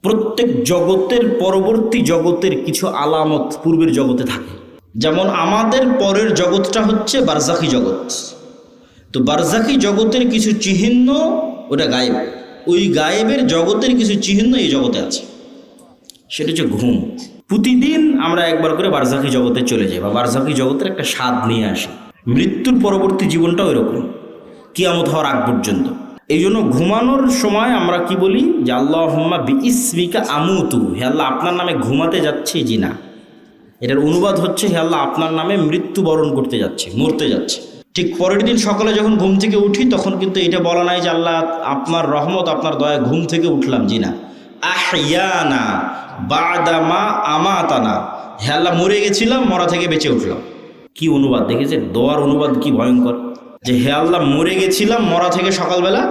প্রত্যেক জগতের পরবর্তী জগতের কিছু আলামত পূর্বের জগতে থাকে। যেমন আমাদের পরের জগৎটা হচ্ছে বারজাখী জগৎ। তো বারজাখী জগতের কিছু চিহ্ন ওটা গায়েব, ওই গায়েবের জগতের কিছু চিহ্ন এই জগতে আছে। সেটা হচ্ছে ঘুম। প্রতিদিন আমরা একবার করে বারজাখী জগতে চলে যাই বা বারজাখী জগতের একটা স্বাদ নিয়ে আসি। মৃত্যুর পরবর্তী জীবনটা ওই রকম, কিয়ামত হওয়ার আগ পর্যন্ত। এই জন্য ঘুমানোর সময় আমরা কি বলি যে আল্লাহুম্মা বিইসমিকা আমুতু, হে আল্লাহ আপনার নামে ঘুমাতে যাচ্ছি। জি না, এটার অনুবাদ হচ্ছে হে আল্লাহ আপনার নামে মৃত্যুবরণ করতে যাচ্ছি, মরতে যাচ্ছি। ঠিক পরের দিন সকালে যখন ঘুম থেকে উঠি তখন কিন্তু এটা বলা নাই যে আল্লাহ আপনার রহমত আপনার দয়া ঘুম থেকে উঠলাম। জি না, আহইয়ানা বাদামা আমাতানা, হে আল্লাহ মরে গেছিলাম, মরা থেকে বেঁচে উঠলাম। কি অনুবাদ দেখেছেন? দোয়ার অনুবাদ কি ভয়ঙ্কর, যে হে আল্লাহ মরে গেছিলাম, মরা থেকে সকালবেলা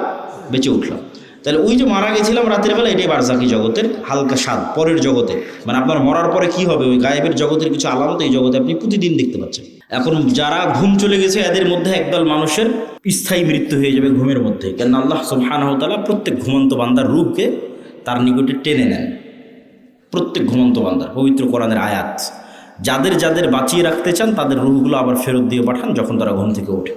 বেঁচে উঠলাম। তাহলে ওই যে মারা গেছিলাম রাতের বেলা, এটাই বারজাখী জগতের হালকা স্বাদ পরের জগতে। মানে আপনার মরার পরে কি হবে, ওই গায়েবের জগতের কিছু আলামত এই জগতে আপনি প্রতিদিন দেখতে পাচ্ছেন। এখন যারা ঘুম চলে গেছে এদের মধ্যে একদল মানুষের স্থায়ী মৃত্যু হয়ে যাবে ঘুমের মধ্যে, কেন আল্লাহ সুবহানাহু ওয়া তাআলা প্রত্যেক ঘুমন্ত বান্দার রূহকে তার নিকটে টেনে নেন। প্রত্যেক ঘুমন্ত বান্দার পবিত্র কোরআনের আয়াত, যাদের যাদের বাঁচিয়ে রাখতে চান তাদের রূহগুলো আবার ফেরত দিয়ে পাঠান যখন তারা ঘুম থেকে ওঠে।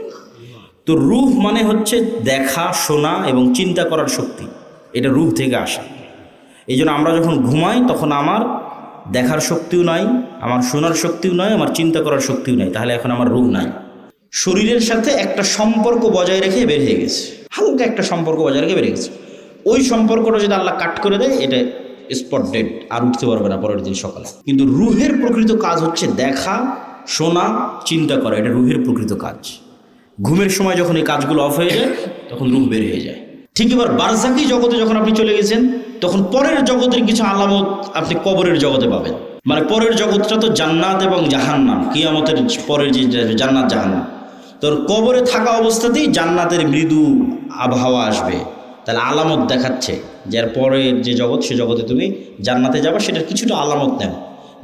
তো রূহ মানে হচ্ছে দেখা, শোনা এবং চিন্তা করার শক্তি, এটা রূহ থেকে আসে। এই জন্য আমরা যখন ঘুমাই তখন আমার দেখার শক্তিও নাই, আমার শোনার শক্তিও নাই, আমার চিন্তা করার শক্তিও নাই, তাহলে এখন আমার রূহ নাই। শরীরের সাথে একটা সম্পর্ক বজায় রেখে বের হয়ে গেছে, হালকা একটা সম্পর্ক বজায় রেখে বের গেছে। ওই সম্পর্কটা যদি আল্লাহ কাট করে দেয় এটা স্পট ডেড, আর উঠতে পারবে না পরের দিন সকালে। কিন্তু রূহের প্রকৃত কাজ হচ্ছে দেখা, শোনা, চিন্তা করা, এটা রূহের প্রকৃত কাজ। ঘুমের সময় যখন এই কাজগুলো অফ হয়ে যায় তখন রূহ বের হয়ে যায়। ঠিক এবার বারজাখী জগতে যখন আপনি চলে গেছেন তখন পরের জগতের কিছু আলামত আপনি কবরের জগতে পাবেন। মানে পরের জগৎটা তো জান্নাত এবং জাহান্নাম, কিয়ামতের পরের যে জান্নাত জাহান্নাম। তোর কবরে থাকা অবস্থাতেই জান্নাতের মৃদু আবহাওয়া আসবে, তাহলে আলামত দেখাচ্ছে যে এর পরের যে জগৎ সে জগতে তুমি জান্নাতে যাবা, সেটার কিছুটা আলামত নেও।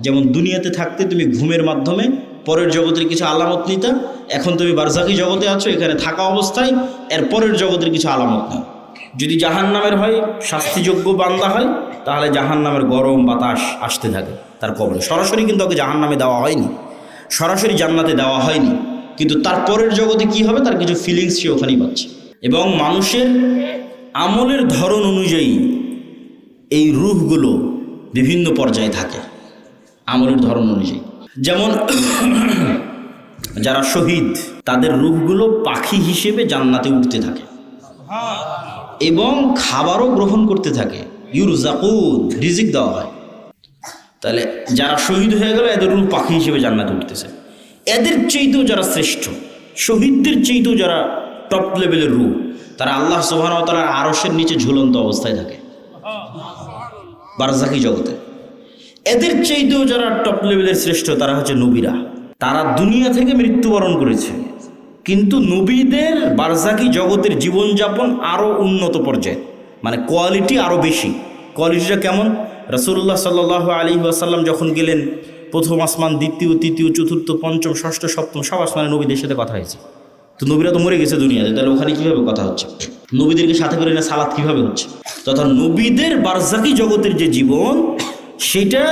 যেমন দুনিয়াতে থাকতে তুমি ঘুমের মাধ্যমে পরের জগতের কিছু আলামত নিতা, এখন তুমি বারজাখী জগতে আছো, এখানে থাকা অবস্থায় এর পরের জগতের কিছু আলামত নাও। যদি জাহান্নামের হয়, শাস্তিযোগ্য বান্দা হয়, তাহলে জাহান্নামের গরম বাতাস আসতে থাকে তার কবরে। সরাসরি কিন্তু ওকে জাহান্নামে দেওয়া হয়নি, সরাসরি জান্নাতে দেওয়া হয়নি, কিন্তু তার পরের জগতে কি হবে তার কিছু ফিলিংস সে ওখানেই পাচ্ছে। এবং মানুষের আমলের ধরন অনুযায়ী এই রূহগুলো বিভিন্ন পর্যায়ে থাকে, আমলের ধরন অনুযায়ী। যেমন যারা শহীদ তাদের রূহগুলো পাখি হিসেবে জান্নাতে উঠতে থাকে এবং খাবারও গ্রহণ করতে থাকে, ইউরজাকুন, রিজিক দেওয়া হয়। তাহলে যারা শহীদ হয়ে গেল এদের রূহ পাখি হিসেবে জান্নাতে উঠতেছে। এদের চেয়েতেও যারা শ্রেষ্ঠ, শহীদদের চেয়েতেও যারা টপ লেভেলের রূহ, তারা আল্লাহ সুবহানাহু ওয়া তাআলার আরশের নিচে ঝুলন্ত অবস্থায় থাকে বারজাখী জগতে। এদের চাইতেও যারা টপ লেভেলের শ্রেষ্ঠ তারা হচ্ছে নবীরা। তারা দুনিয়া থেকে মৃত্যুবরণ করেছে, কিন্তু নবীদের বারজাখী জগতের জীবনযাপন আরও উন্নত পর্যায়ে, মানে কোয়ালিটি আরও বেশি। কোয়ালিটিটা কেমন? রাসূলুল্লাহ সাল্লাল্লাহু আলাইহি ওয়াসাল্লাম যখন গেলেন প্রথম আসমান, দ্বিতীয়, তৃতীয়, চতুর্থ, পঞ্চম, ষষ্ঠ, সপ্তম সব আসমানে নবীদের সাথে কথা হয়েছে। তো নবীরা তো মরে গেছে দুনিয়াতে, তাহলে ওখানে কীভাবে কথা হচ্ছে? নবীদেরকে সাথে করে না সালাত কীভাবে হচ্ছে? তথা নবীদের বারজাখী জগতের যে জীবন, সেটা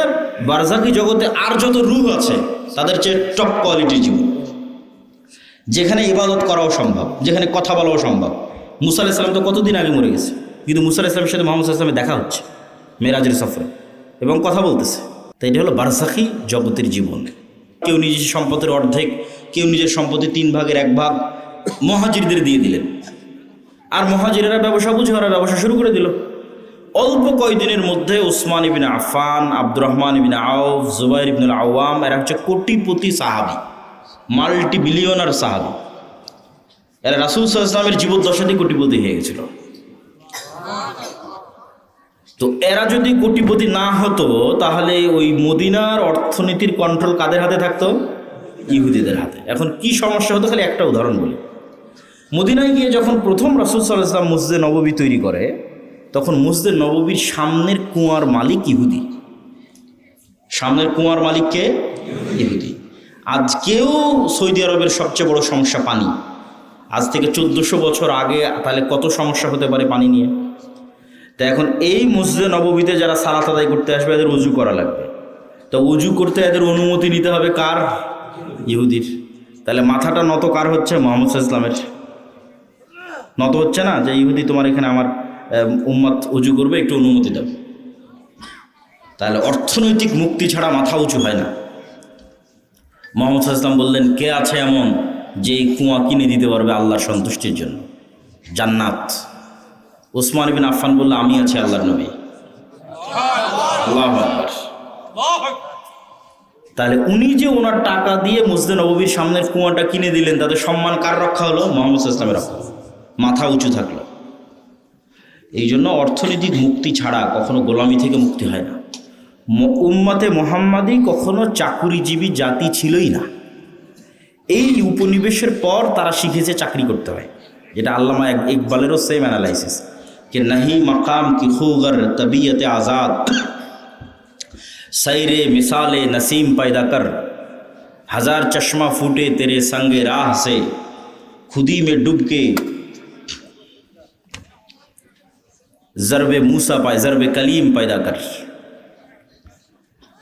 বারজাখী জগতে আর যত রূহ আছে তাদের চেয়ে টপ কোয়ালিটির জীবন, যেখানে ইবাদত করাও সম্ভব, যেখানে কথা বলাও সম্ভব। মুসা আলাইহিস সালাম তো কতদিন আগে মরে গেছে, কিন্তু মুসা আলাইহিস সালামের সাথে মুহাম্মদ সাল্লাল্লাহু আলাইহি ওয়াসাল্লামের দেখা হচ্ছে মেরাজের সফরে এবং কথা বলতেছে। তাই এটা হলো বারজাখী জগতের জীবন। কেউ নিজের সম্পদের অর্ধেক, কেউ নিজের সম্পত্তির 3 ভাগের 1 ভাগ মুহাজিরদের দিয়ে দিলেন, আর মুহাজিরেরা ব্যবসা বুঝে ওরা ব্যবসা শুরু করে দিল। অল্প কয়েকদিনের মধ্যে উসমান ইবনে আফফান, আব্দুর রহমান ইবনে আউফ, জুবাইর ইবনুল আওয়াম, এরা হচ্ছে কোটিপতি সাহাবি, মাল্টি বিলিয়নার সাহাবি। এরা রাসূল সাল্লাল্লাহু আলাইহি ওয়াসাল্লামের জীবদ্দশাতেই কোটিপতি হয়ে গেছিল। তো এরা যদি কোটিপতি না হতো তাহলে ওই মদিনার অর্থনীতির কন্ট্রোল কাদের হাতে থাকতো? ইহুদিদের হাতে। এখন কি সমস্যা হতো খালি একটা উদাহরণ বলি। মদিনায় গিয়ে যখন প্রথম রাসূল সাল্লাল্লাহু আলাইহি ওয়াসাল্লাম মসজিদে নববী তৈরি করে, তখন মসজিদে নববীর সামনের কুয়ার মালিক ইহুদি। সামনের কুয়ার মালিককে ইহুদি। আজকেও সৌদি আরবের সবচেয়ে বড় সমস্যা পানি। আজ থেকে 1400 বছর আগে তাহলে কত সমস্যা হতে পারে পানি নিয়ে। তা এখন এই মসজিদে নববীতে যারা সালাত আদায় করতে আসবে এদের উজু করা লাগবে। তো উজু করতে এদের অনুমতি নিতে হবে কার? ইহুদির। তাহলে মাথাটা নত কার হচ্ছে? মুহাম্মদ সাল্লাল্লাহু আলাইহি ওয়াসাল্লামের। নত হচ্ছে না যে ইহুদি তোমার এখানে আমার উম্মত উজু করবে, একটু অনুমতি দাও। তাহলে অর্থনৈতিক মুক্তি ছাড়া মাথা উঁচু হয় না। মুহাম্মদ সাল্লাল্লাহু আলাইহি ওয়াসাল্লাম বললেন, কে আছে এমন যে এই কুয়া কিনে দিতে পারবে আল্লাহর সন্তুষ্টির জন্য? জান্নাত। ওসমান বিন আফফান বলল, আমি আছি আল্লাহর নবী। আল্লাহু আকবার। তাহলে উনি যে ওনার টাকা দিয়ে মসজিদে নববীর সামনের কুয়াটা কিনে দিলেন, তাদের সম্মান কার রক্ষা হলো? মুহাম্মদ সাল্লাল্লাহু আলাইহি ওয়াসাল্লামের রক্ষা হলো, মাথা উঁচু থাকলো। এই জন্য অর্থনৈতিক মুক্তি ছাড়া কখনো গোলামি থেকে মুক্তি হয় না। উম্মতে মুহাম্মাদি কখনো চাকুরিজীবী জাতি ছিলই না। এই উপনিবেশের পর তারা শিখেছে চাকরি করতে হয়। এটা আল্লামা ইকবালেরও সেম অ্যানালাইসিস, कि नहीं मकाम की खूगर तबीयत आज़ाद सैर मिसाल नसीम पैदा कर हजार चश्मा फूटे तेरे संग राह से खुदी में डूब के ज़रबे मूसा पाए ज़रबे कलीम पैदा कर।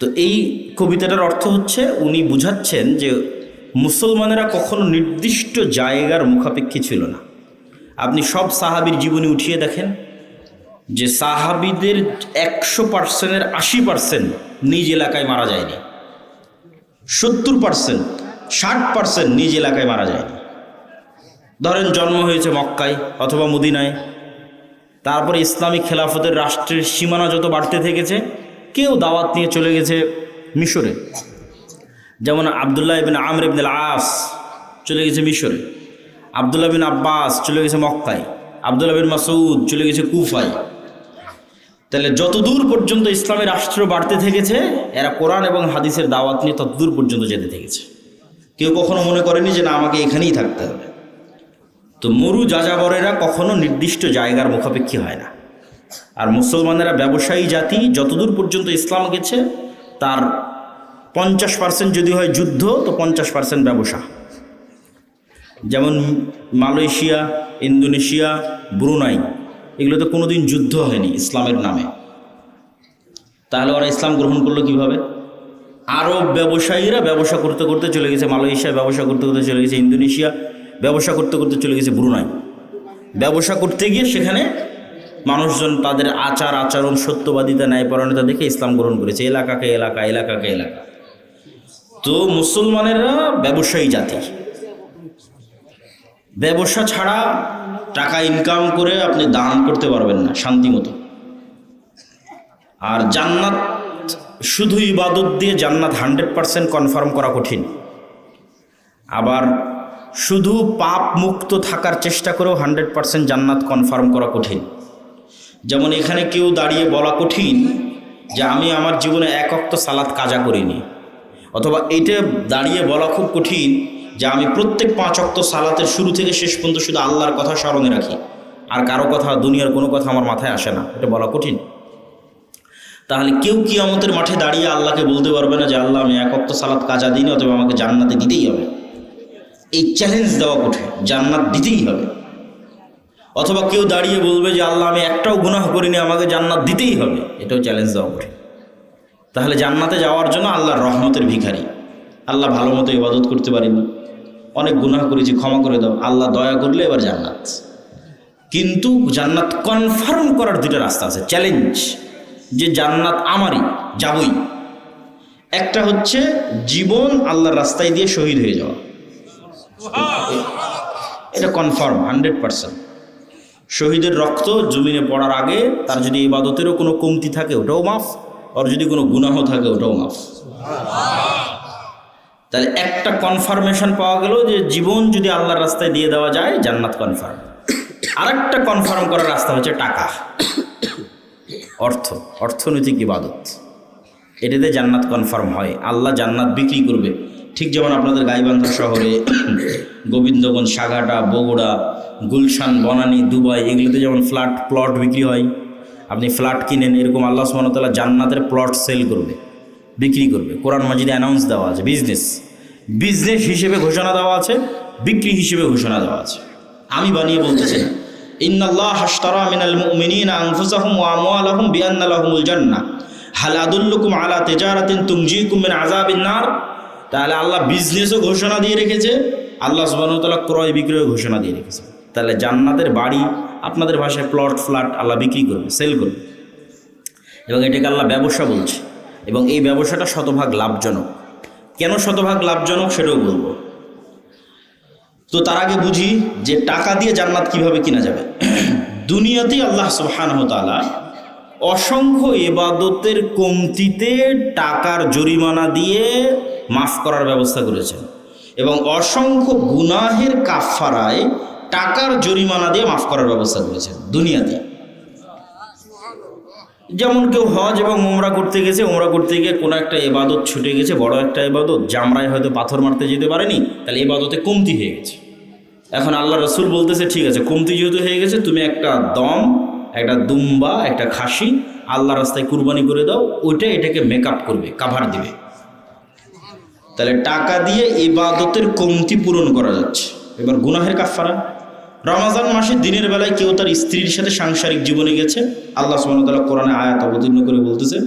তো এই কবিতাটার অর্থ হচ্ছে উনি বুঝাচ্ছেন যে মুসলমানেরা কখনো নির্দিষ্ট জায়গার মুখাপেক্ষী ছিল না। আপনি সব সাহাবীর জীবনী উঠিয়ে দেখেন যে সাহাবীদের 100%-এর 80% নিজ এলাকায় মারা যায়নি, 70% 60% নিজ এলাকায় মারা যায়নি। ধরেন জন্ম হয়েছে মক্কায় অথবা মদিনায়, তারপরে ইসলামিক খেলাফতের রাষ্ট্রের সীমানা যত বাড়তে থেকেছে, কেউ দাওয়াত নিয়ে চলে গেছে মিশরে। যেমন আবদুল্লাহ ইবনে আমর ইবনে আল-আস চলে গেছে মিশরে, আবদুল্লাহ বিন আব্বাস চলে গেছে মক্কায়, আবদুল্লাহ বিন মাসউদ চলে গেছে কুফায়। তাহলে যতদূর পর্যন্ত ইসলামের রাষ্ট্র বাড়তে থেকেছে, এরা কোরআন এবং হাদিসের দাওয়াত নিয়ে ততদূর পর্যন্ত যেতে থেকেছে। কেউ কখনো মনে করেনি যে না আমাকে এখানেই থাকতে হবে। তো মরু যাযাবরেরা কখনো নির্দিষ্ট জায়গার মুখাপেক্ষী হয় না। আর মুসলমানেরা ব্যবসায়ী জাতি, যতদূর পর্যন্ত ইসলাম গেছে তার 50% যদি হয় যুদ্ধ, তো 50% ব্যবসা। যেমন মালয়েশিয়া, ইন্দোনেশিয়া, ব্রুনাই, এগুলোতে কোনোদিন যুদ্ধ হয়নি ইসলামের নামে। তাহলে ওরা ইসলাম গ্রহণ করলো কিভাবে? আরব ব্যবসায়ীরা ব্যবসা করতে করতে চলে গেছে মালয়েশিয়া, ব্যবসা করতে করতে চলে গেছে ইন্দোনেশিয়া, ব্যবসা করতে করতে চলে গেছে ব্রুনাই। ব্যবসা করতে গিয়ে সেখানে মানুষজন তাদের আচার আচরণ, সত্যবাদিতা, ন্যায়পরায়ণতা দেখে ইসলাম গ্রহণ করেছে, এলাকাকে এলাকা, এলাকাকে এলাকা। তো মুসলমানেরা ব্যবসায়ী জাতি। ব্যবসা ছাড়া টাকা ইনকাম করে আপনি দান করতে পারবেন না শান্তি মতো। আর জান্নাত শুধু ইবাদত দিয়ে জান্নাত 100% কনফার্ম করা কঠিন। আবার শুধু পাপ মুক্ত থাকার চেষ্টা করেও 100% জান্নাত কনফার্ম করা কঠিন। যেমন এখানে কেউ দাঁড়িয়ে বলা কঠিন যে আমি আমার জীবনে এক ওয়াক্ত সালাত কাজা করিনি, অথবা এইটা দাঁড়িয়ে বলা খুব কঠিন যে আমি প্রত্যেক 5 ওয়াক্ত সালাতের শুরু থেকে শেষ পর্যন্ত শুধু আল্লাহর কথা স্মরণে রাখি, আর কারো কথা, দুনিয়ার কোনো কথা আমার মাথায় আসে না। এটা বলা কঠিন। তাহলে কেউ কিয়ামতের মাঠে দাঁড়িয়ে আল্লাহকে বলতে পারবে না যে আল্লাহ আমি এক ওয়াক্ত সালাত কাজা দিইনি, অথবা আমাকে জান্নাতে দিতেই হবে। এই চ্যালেঞ্জ দেওয়া কঠিন, জান্নাত দিতেই হবে। অথবা কেউ দাঁড়িয়ে বলবে যে আল্লাহ আমি একটাও গুনাহ করিনি, আমাকে জান্নাত দিতেই হবে, এটাও চ্যালেঞ্জ দেওয়া কঠিন। তাহলে জান্নাতে যাওয়ার জন্য আল্লাহর রহমতের ভিখারি। আল্লাহ ভালো মতো ইবাদত করতে পারিনি, অনেক গুনাহ করেছি, ক্ষমা করে দাও, আল্লাহ দয়া করলে এবার জান্নাত। কিন্তু জান্নাত কনফার্ম করার দুটো রাস্তা আছে, চ্যালেঞ্জ, যে জান্নাত আমারই, যাবই। একটা হচ্ছে জীবন আল্লাহর রাস্তায় দিয়ে শহীদ হয়ে যাওয়া, এটা কনফার্ম 100%। শহীদের রক্ত জমিনে পড়ার আগে তার যদি ইবাদতেরও কোনো কমতি থাকে ওটাও মাফ, আর যদি কোনো গুনাহ থাকে ওটাও মাফ। তাহলে একটা কনফার্মেশন পাওয়া গেল যে জীবন যদি আল্লাহর রাস্তায় দিয়ে দেওয়া যায় জান্নাত কনফার্ম। আরেকটা কনফার্ম করার রাস্তা হচ্ছে টাকা, অর্থনৈতিক ইবাদত, এটাতে জান্নাত কনফার্ম হয়। আল্লাহ জান্নাত বিক্রি করবে। ঠিক যেমন আপনাদের গাইবান্ধা শহরে, গোবিন্দগঞ্জ, সাগাটা, বগুড়া, গুলশান, বনানী, দুবাই, এগুলোতে যেমন প্লট বিক্রি হয়, আপনি ফ্ল্যাট কিনেন, এরকম আল্লাহ সুবহানাহু ওয়া তাআলা জান্নাতের প্লট সেল করবে, বিক্রি করবে। কোরআন মাজিদে অ্যানাউন্স দেওয়া আছে, বিজনেস হিসেবে ঘোষণা দেওয়া আছে, বিক্রি হিসেবে ঘোষণা দেওয়া আছে। আমি বানিয়ে বলতেছি না, ইন্নাল্লাহা আশতারা মিনাল মুমিনিনা আনফুসাহুম ওয়া আমওয়ালাহুম বিআন্না লাহুমুল জান্নাহ হাল আদুল্লুকুম আলা তিজারাতিন তুনজিকুম মিন আযাবিন নার। তাহলে আল্লাহ বিজনেসও ঘোষণা দিয়ে রেখেছে, আল্লাহ সুবহানাহু ওয়া তাআলা ক্রয় বিক্রয় ঘোষণা দিয়ে রেখেছে। তাহলে জান্নাতের বাড়ি, আপনাদের ভাষায় প্লট ফ্ল্যাট আল্লাহ বিক্রি করবে, সেল করবে, এবং এটাকে আল্লাহ ব্যবসা বলছে। এবং এই ব্যবসাটা শতভাগ লাভজনক। কেন শতভাগ লাভজনক সেটাও বলবো। তো তার আগে বুঝি যে টাকা দিয়ে জান্নাত কিভাবে কিনা যাবে। দুনিয়াতেই আল্লাহ সুবহানাহু ওয়া তাআলা অসংখ্য ইবাদতের কমতিতে টাকার জরিমানা দিয়ে মাফ করার ব্যবস্থা করেছেন, এবং অসংখ্য গুনাহের কাফফারায় টাকার জরিমানা দিয়ে মাফ করার ব্যবস্থা করেছেন দুনিয়াতে। যেমন কেউ হজ এবং উমরা করতে গেছে, উমরা করতে গিয়ে কোনো একটা ইবাদত ছুটে গেছে, বড় একটা ইবাদত, জামরায় হয়তো পাথর মারতে যেতে পারেনি, তাহলে ইবাদতে কমতি হয়ে গেছে। এখন আল্লাহ রসুল বলতেছে ঠিক আছে, কমতি যেহেতু হয়ে গেছে, তুমি একটা দম, একটা দুম্বা, একটা খাসি আল্লাহ রাস্তায় কুরবানি করে দাও, ওইটা এটাকে মেকআপ করবে, কাভার দিবে। তাহলে টাকা দিয়ে ইবাদতের কমতি পূরণ করা যাচ্ছে। এবার গুনাহের কাফফারা, রমজান মাসে দিনের বেলায় কেউ তার স্ত্রীর সাথে সাংসারিক জীবনে গেছে, আল্লাহ সুবহানাহু ওয়া তাআলা কোরআনে আয়াত অবতীর্ণ করে বলতেছে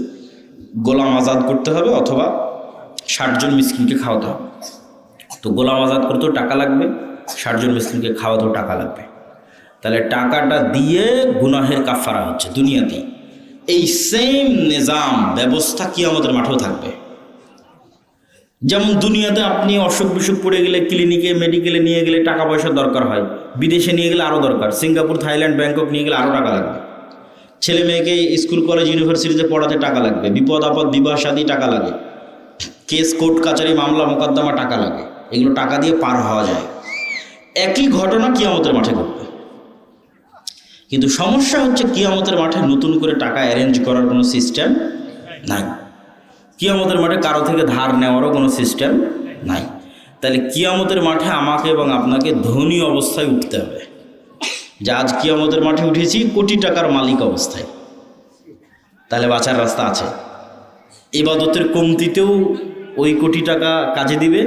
গোলাম আজাদ করতে হবে অথবা 60 জন মিসকিনকে খাওয়াতে হবে। তো গোলাম আজাদ করতেও টাকা লাগবে, 60 জন মিসকিনকে খাওয়াতেও টাকা লাগবে। তাহলে টাকাটা দিয়ে গুনাহের কাফফারা হচ্ছে দুনিয়াতেই। এই সেম নিজাম ব্যবস্থা কিয়ামতের মাঠেও থাকবে। যেমন দুনিয়াতে আপনি অসুখ বিসুখ পড়ে গেলে ক্লিনিকে মেডিকেলে নিয়ে গেলে টাকা পয়সার দরকার হয়, বিদেশে নিয়ে গেলে আরও দরকার, সিঙ্গাপুর থাইল্যান্ড ব্যাংকক নিয়ে গেলে আরও টাকা লাগবে, ছেলে মেয়েকে স্কুল কলেজ ইউনিভার্সিটিতে পড়াতে টাকা লাগবে, বিপদ আপদ বিবাহ শাদী টাকা লাগে, কেস কোর্ট কাচারি মামলা মোকদ্দমা টাকা লাগে, এগুলো টাকা দিয়ে পার হওয়া যায়। একই ঘটনা কিয়ামতের মাঠে ঘটবে। কিন্তু সমস্যা হচ্ছে কিয়ামতের মাঠে নতুন করে টাকা অ্যারেঞ্জ করার কোনো সিস্টেম নাই। কিয়ামতের মাঠে কারো থেকে ধার নেওয়ারও কোনো সিস্টেম নাই। তাহলে কিয়ামতের মাঠে আমাকে এবং আপনাকে ধনী অবস্থায় উঠতে হবে, যে আজ কিয়ামতের মাঠে উঠেছি কোটি টাকার মালিক অবস্থায়। তাহলে বাঁচার রাস্তা আছে। ইবাদতের কমতিতেও ওই কোটি টাকা কাজে দিবে,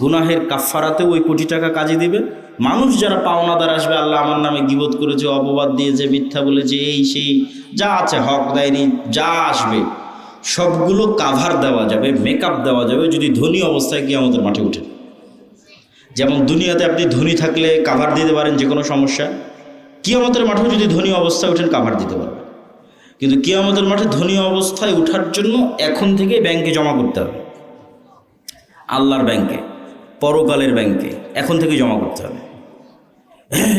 গুনাহের কাফফারাতেও ওই কোটি টাকা কাজে দিবে। মানুষ যারা পাওনাদার আসবে, আল্লাহ আমার নামে গীবত করেছে, অপবাদ দিয়েছে, মিথ্যা বলেছে, এই সেই যা আছে, হক দেয়নি, যা আসবে সবগুলো কাভার দেওয়া যাবে, মেকআপ দেওয়া যাবে যদি ধনী অবস্থায় কিয়ামতের মাঠে উঠে। যেমন দুনিয়াতে আপনি ধনী থাকলে কাভার দিতে পারেন যে কোনো সমস্যা, কিয়ামতের মাঠেও যদি ধনী অবস্থায় উঠেন কাভার দিতে পারবেন। কিন্তু কিয়ামতের মাঠে ধনী অবস্থায় ওঠার জন্য এখন থেকে ব্যাংকে জমা করতে হবে, আল্লাহর ব্যাংকে, পরকালের ব্যাংকে এখন থেকে জমা করতে হবে।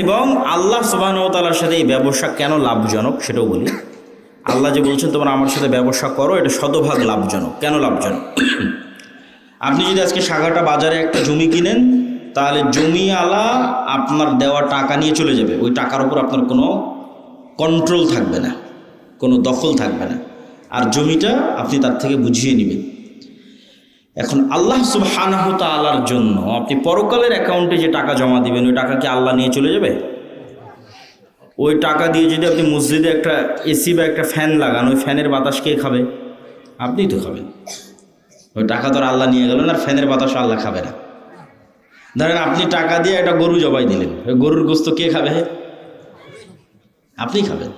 এবং আল্লাহ সুবহানাহু ওয়া তাআলার সাথে এই ব্যবসা কেন লাভজনক সেটাও বলি। আল্লাহ যে বলছেন তোমরা আমার সাথে ব্যবসা করো, এটা শতভাগ লাভজনক। কেন লাভজনক? আপনি যদি আজকে সাগাটা বাজারে একটা জমি কিনেন, তাহলে জমিওয়ালা আপনার দেওয়া টাকা নিয়ে চলে যাবে, ওই টাকার উপর আপনার কোনো কন্ট্রোল থাকবে না, কোনো দখল থাকবে না, আর জমিটা আপনি তার থেকে বুঝিয়ে নেবেন। এখন আল্লাহ সুবহানাহু ওয়া তাআলার জন্য আপনি পরকালের অ্যাকাউন্টে যে টাকা জমা দিবেন, ওই টাকা কি আল্লাহ নিয়ে চলে যাবে? ওই টাকা দিয়ে যদি আপনি মসজিদে একটা এসি বা একটা ফ্যান লাগান, ওই ফ্যানের বাতাস কে খাবে? আপনিই তো খাবেন। ওই টাকা তো আর আল্লাহ নিয়ে গেলেন, আর ফ্যানের বাতাসও আল্লাহ খাবে না। ধরেন আপনি টাকা দিয়ে একটা গরু জবাই দিলেন, ওই গরুর গোস্ত কে খাবে? আপনিই খাবেন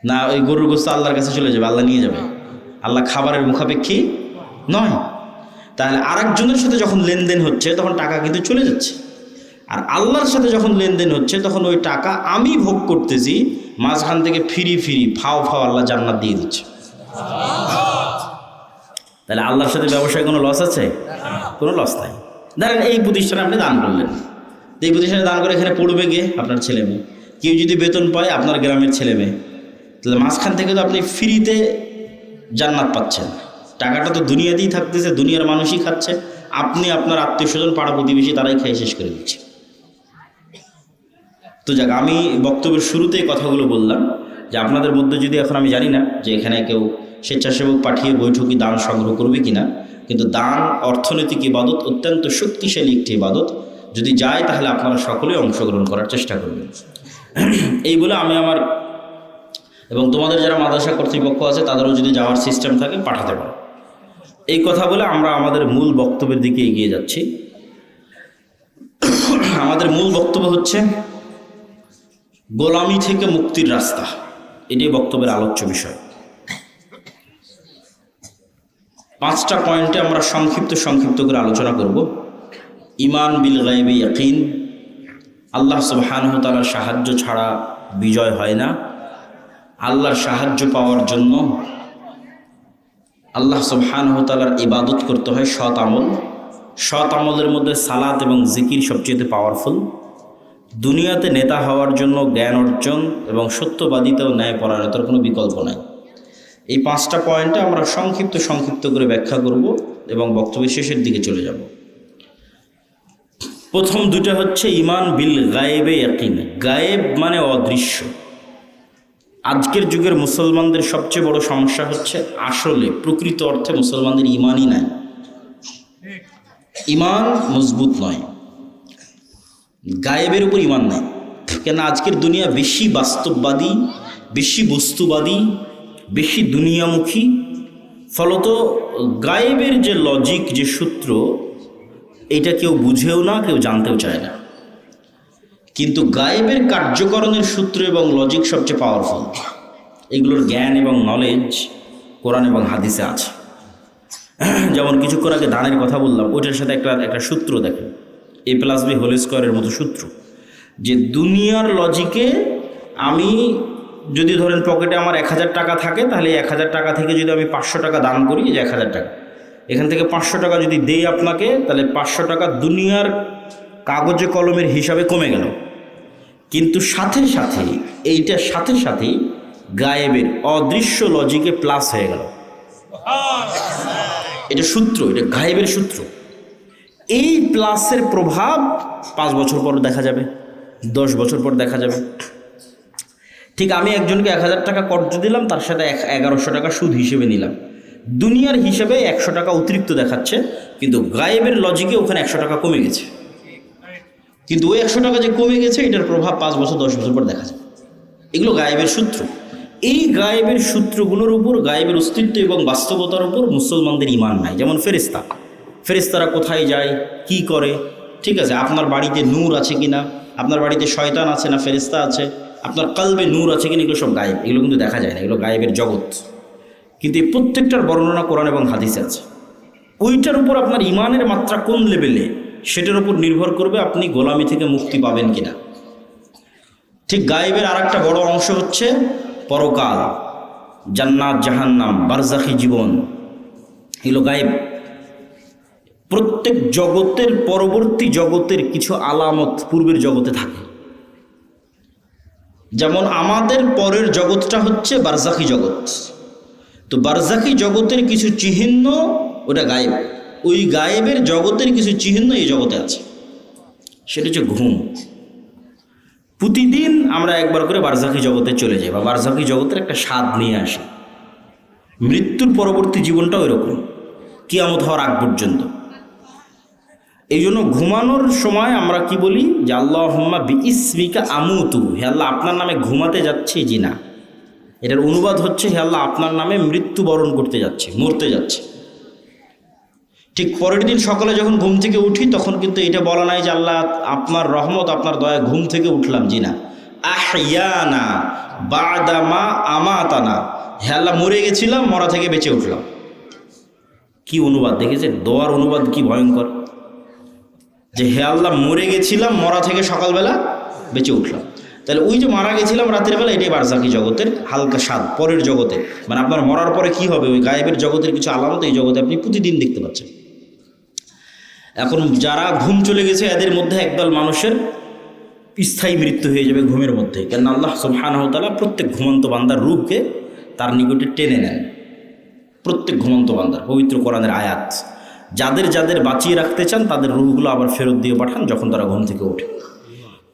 না? ওই গরুর গোস্ত আল্লাহর কাছে চলে যাবে, আল্লাহ নিয়ে যাবে? আল্লাহ খাবারের মুখাপেক্ষী নয়। তাহলে আরেকজনের সাথে যখন লেনদেন হচ্ছে তখন টাকা কিন্তু চলে যাচ্ছে, আর আল্লাহর সাথে যখন লেনদেন হচ্ছে তখন ওই টাকা আমি ভোগ করতেছি, মাঝখান থেকে ফিরি ফাও আল্লাহ জান্নাত দিয়ে দিচ্ছে। তাহলে আল্লাহর সাথে ব্যবসায় কোনো লস আছে? কোনো লস নাই। ধরেন এই প্রতিষ্ঠানে আপনি দান করলেন, এই প্রতিষ্ঠানে দান করে এখানে পড়বে গিয়ে আপনার ছেলে মেয়ে, কেউ যদি বেতন পায় আপনার গ্রামের ছেলে মেয়ে, তাহলে মাঝখান থেকে তো আপনি ফ্রিতে জান্নাত পাচ্ছেন। টাকাটা তো দুনিয়াতেই থাকতেছে, দুনিয়ার মানুষই খাচ্ছে, আপনি আপনার আত্মীয় স্বজন পাড়া প্রতিবেশী তারাই খেয়ে শেষ করে দিচ্ছে। তো যাক, আমি বক্তব্যের শুরুতেই কথাগুলো বললাম যে আপনাদের মধ্যে যদি, এখন আমি জানি না যে এখানে কেউ স্বেচ্ছাসেবক পাঠিয়ে বৈঠকি দান সংগ্রহ করবে কিনা, কিন্তু দান অর্থনৈতিক ইবাদত, অত্যন্ত শক্তিশালী একটি ইবাদত। যদি যায় তাহলে আপনারা সকলেই অংশগ্রহণ করার চেষ্টা করবেন। এই বলে আমি আমার এবং তোমাদের যারা মাদ্রাসা কর্তৃপক্ষ আছে তাদেরও যদি যাওয়ার সিস্টেম থাকে পাঠাতে পারো। এই কথা বলে আমরা আমাদের মূল বক্তব্যের দিকে এগিয়ে যাচ্ছি। আমাদের মূল বক্তব্য হচ্ছে গোলামি থেকে মুক্তির রাস্তা, এটাই বক্তব্যের আলোচ্য বিষয়। 5টা পয়েন্টে আমরা সংক্ষিপ্ত করে আলোচনা করব। ঈমান বিল গায়বি ইয়াকিন, আল্লাহ সুবহানাহু ওয়া তাআলার সাহায্য ছাড়া বিজয় হয় না। আল্লাহর সাহায্য পাওয়ার জন্য আল্লাহ সুবহানাহু ওয়া তাআলার ইবাদত করতে হয়, সৎ আমল। সৎ আমলের মধ্যে সালাত এবং জিকির সবচেয়ে পাওয়ারফুল। দুনিয়াতে নেতা হওয়ার জন্য জ্ঞান অর্জন এবং সত্যবাদিতা ও ন্যায়পরায়ণতার কোনো বিকল্প নাই। এই 5টা পয়েন্টে আমরা সংক্ষিপ্ত করে ব্যাখ্যা করব এবং বক্তব্যের শেষের দিকে চলে যাব। প্রথম দুটা হচ্ছে ঈমান বিল গায়েবে ইয়াকিন। গায়েব মানে অদৃশ্য। আজকের যুগের মুসলমানদের সবচেয়ে বড় সমস্যা হচ্ছে আসলে প্রকৃত অর্থে মুসলমানদের ঈমানই নাই, ঈমান মজবুত নয়, গায়েবের উপর ঈমান নাই। কেন আজকের দুনিয়া বেশি বাস্তববাদী, বেশি বস্তুবাদী, বেশি দুনিয়ামুখী। ফলত গায়েবের যে লজিক, যে সূত্র, এটা কেউ বুঝেও না, কেউ জানতেও চায় না। কিন্তু গায়েবের কার্যকরণের সূত্র এবং লজিক সবচেয়ে পাওয়ারফুল। এগুলোর জ্ঞান এবং নলেজ কোরআন এবং হাদিসে আছে। যেমন কিছুক্ষণ আগে ধানের কথা বললাম, ওইটার সাথে একটা সূত্র দেখেন, a+b² মতো সূত্র, যে দুনিয়ার লজিকে আমি যদি ধরেন পকেটে আমার 1000 টাকা থাকে, তাহলে 1000 টাকা থেকে যদি আমি 500 টাকা দান করি, যে 1000 টাকা, এখান থেকে 500 টাকা যদি দেই আপনাকে, তাহলে 500 টাকা দুনিয়ার কাগজে কলমের হিসাবে কমে গেল। কিন্তু সাথে সাথেই গায়েবের অদৃশ্য লজিকে প্লাস হয়ে গেল। এটা সূত্র, এটা গায়েবের সূত্র। এই প্লাসের প্রভাব 5 বছর পর দেখা যাবে, 10 বছর পর দেখা যাবে। ঠিক আমি একজনকে 1000 টাকা কর্জ দিলাম, তার সাথে 1100 টাকা সুদ হিসেবে নিলাম। দুনিয়ার হিসেবে 100 টাকা অতিরিক্ত দেখাচ্ছে, কিন্তু গায়েবের লজিকে ওখানে 100 টাকা কমে গেছে। কিন্তু ওই 100 টাকা যে কমে গেছে, এটার প্রভাব 5 বছর 10 বছর পর দেখা যাবে। এগুলো গায়েবের সূত্র। এই গায়েবের সূত্রগুলোর উপর, গায়েবের অস্তিত্ব এবং বাস্তবতার উপর মুসলমানদের ঈমান নাই। যেমন ফেরেশতারা কোথায় যায়, কি করে, ঠিক আছে, আপনার বাড়িতে নূর আছে কিনা, আপনার বাড়িতে শয়তান আছে না ফেরেশতা আছে, আপনার কলবে নূর আছে কিনা, এগুলো সব গায়েব। এগুলো কিন্তু দেখা যায় না, এগুলো গায়েবের জগৎ। কিন্তু এই প্রত্যেকটার বর্ণনা কোরআন এবং হাদিসে আছে। ওইটার উপর আপনার ঈমানের মাত্রা কোন লেভেলে, সেটার উপর নির্ভর করবে আপনি গোলামি থেকে মুক্তি পাবেন কিনা। ঠিক গায়েবের আর একটা বড় অংশ হচ্ছে পরকাল, জান্নাত, জাহান্নাম, বারজাখী জীবন। এগুলো গায়েব। প্রত্যেক জগতের পরবর্তী জগতের কিছু আলামত পূর্বের জগতে থাকে। যেমন আমাদের পরের জগৎটা হচ্ছে বারজাখী জগৎ। তো বারজাখী জগতের কিছু চিহ্ন, ওটা গায়েব। ওই গায়েবের জগতের কিছু চিহ্ন এই জগতে আছে। সেটা হচ্ছে ঘুম। প্রতিদিন আমরা একবার করে বারজাখী জগতে চলে যাই, বা বারজাখী জগতের একটা স্বাদ নিয়ে আসি। মৃত্যুর পরবর্তী জীবনটা ওই রকম, কিয়ামত হওয়ার আগ পর্যন্ত। এই জন্য ঘুমানোর সময় আমরা কি বলি, যে আল্লাহুম্মা বিইসমিকা আমুতু, হে আল্লাহ আপনার নামে ঘুমাতে যাচ্ছি। জি না, এটার অনুবাদ হচ্ছে, হে আল্লাহ আপনার নামে মৃত্যুবরণ করতে যাচ্ছে, মরতে যাচ্ছে। ঠিক পরের দিন সকালে যখন ঘুম থেকে উঠি, তখন কিন্তু এটা বলা নাই যে আল্লাহ আপনার রহমত, আপনার দয়া, ঘুম থেকে উঠলাম। জি না, আহইয়ানা বাদামা আমাতানা, হে আল্লাহ মরে গেছিলাম, মরা থেকে বেঁচে উঠলাম। কি অনুবাদ দেখেছে, দোয়ার অনুবাদ কি ভয়ঙ্কর, যে হে আল্লাহ মরে গেছিলাম, মরা থেকে সকালবেলা বেঁচে উঠলাম। তাহলে ওই যে মারা গেছিলাম রাতের বেলা, এটাই বারজাখী জগতের হালকা স্বাদ পরের জগতে। মানে আপনার মরার পরে কি হবে, ওই গায়েবের জগতের কিছু আলামত এই জগতে আপনি প্রতিদিন দেখতে পাচ্ছেন। এখন যারা ঘুম চলে গেছে, এদের মধ্যে একদল মানুষের স্থায়ী মৃত্যু হয়ে যাবে ঘুমের মধ্যে। কেন আল্লাহ সুবহানাহু ওয়া তাআলা প্রত্যেক ঘুমন্ত বান্দার রূহকে তার নিকটে টেনে নেন। প্রত্যেক ঘুমন্ত বান্দার, পবিত্র কোরআনের আয়াত। যাদের যাদের বাঁচিয়ে রাখতে চান, তাদের রূহগুলো আবার ফেরত দিয়ে পাঠান যখন তারা ঘুম থেকে ওঠে।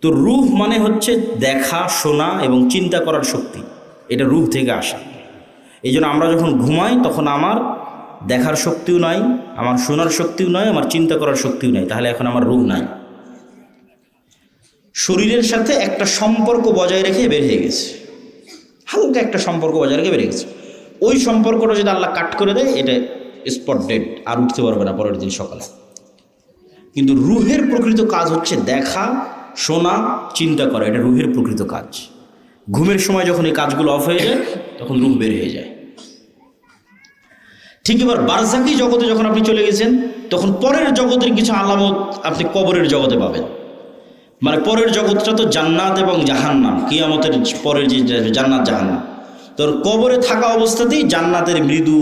তো রূহ মানে হচ্ছে দেখা, শোনা এবং চিন্তা করার শক্তি। এটা রূহ থেকে আসে। এই জন্য আমরা যখন ঘুমাই, তখন আমার দেখার শক্তিও নাই, আমার শোনার শক্তিও নাই, আমার চিন্তা করার শক্তিও নাই। তাহলে এখন আমার রূহ নাই। শরীরের সাথে একটা সম্পর্ক বজায় রেখে বের হয়ে গেছে, হালকা একটা সম্পর্ক বজায় রেখে বের হয়ে গেছে। ওই সম্পর্কটা যদি আল্লাহ কাট করে দেয়, এটা স্পট ডেড, আর উঠতে পারবে না পরের দিন সকালে। কিন্তু রুহের প্রকৃত কাজ হচ্ছে দেখা, শোনা, চিন্তা করা, এটা রুহের প্রকৃত কাজ। ঘুমের সময় যখন এই কাজগুলো অফ হয়ে যায় তখন রুহ বের হয়ে যায়। ঠিক এবার বারজাকি জগতে যখন আপনি চলে গেছেন তখন পরের জগতের কিছু আলামত আপনি কবরের জগতে পাবেন। মানে পরের জগৎটা তো জান্নাত এবং জাহান্নাম, কিয়ামতের পরের যে জান্নাত জাহান্নাম, তো কবরে থাকা অবস্থাতেই জান্নাতের মৃদু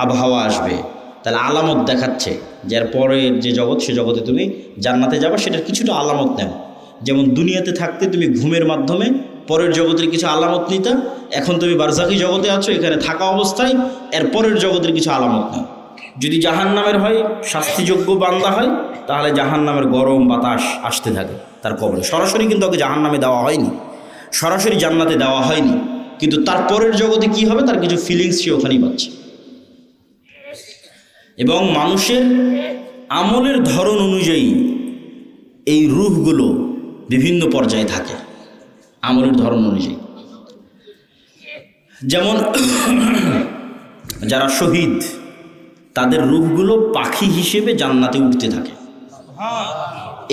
আবহাওয়া আসবে, তাহলে আলামত দেখাচ্ছে যে এর পরের যে জগৎ সে জগতে তুমি জান্নাতে যাবা, সেটার কিছুটা আলামত নেও। যেমন দুনিয়াতে থাকতে তুমি ঘুমের মাধ্যমে পরের জগতের কিছু আলামত নিতা, এখন তুমি বারজাকি জগতে আছো, এখানে থাকা অবস্থায় এর পরের জগতের কিছু আলামত নাও। যদি জাহান্নামের হয়, শাস্তিযোগ্য বান্দা হয়, তাহলে জাহান্নামের গরম বাতাস আসতে থাকে তার কবরে। সরাসরি কিন্তু ওকে জাহান্নামে দেওয়া হয়নি, সরাসরি জান্নাতে দেওয়া হয়নি, কিন্তু তার পরের জগতে কি হবে তার কিছু ফিলিংস সে ওখানেই পাচ্ছে। এবং মানুষের আমলের ধরন অনুযায়ী এই রূহগুলো বিভিন্ন পর্যায়ে থাকে, আমলের ধরন অনুযায়ী। যেমন যারা শহীদ তাদের রূহগুলো পাখি হিসেবে জান্নাতে উঠতে থাকে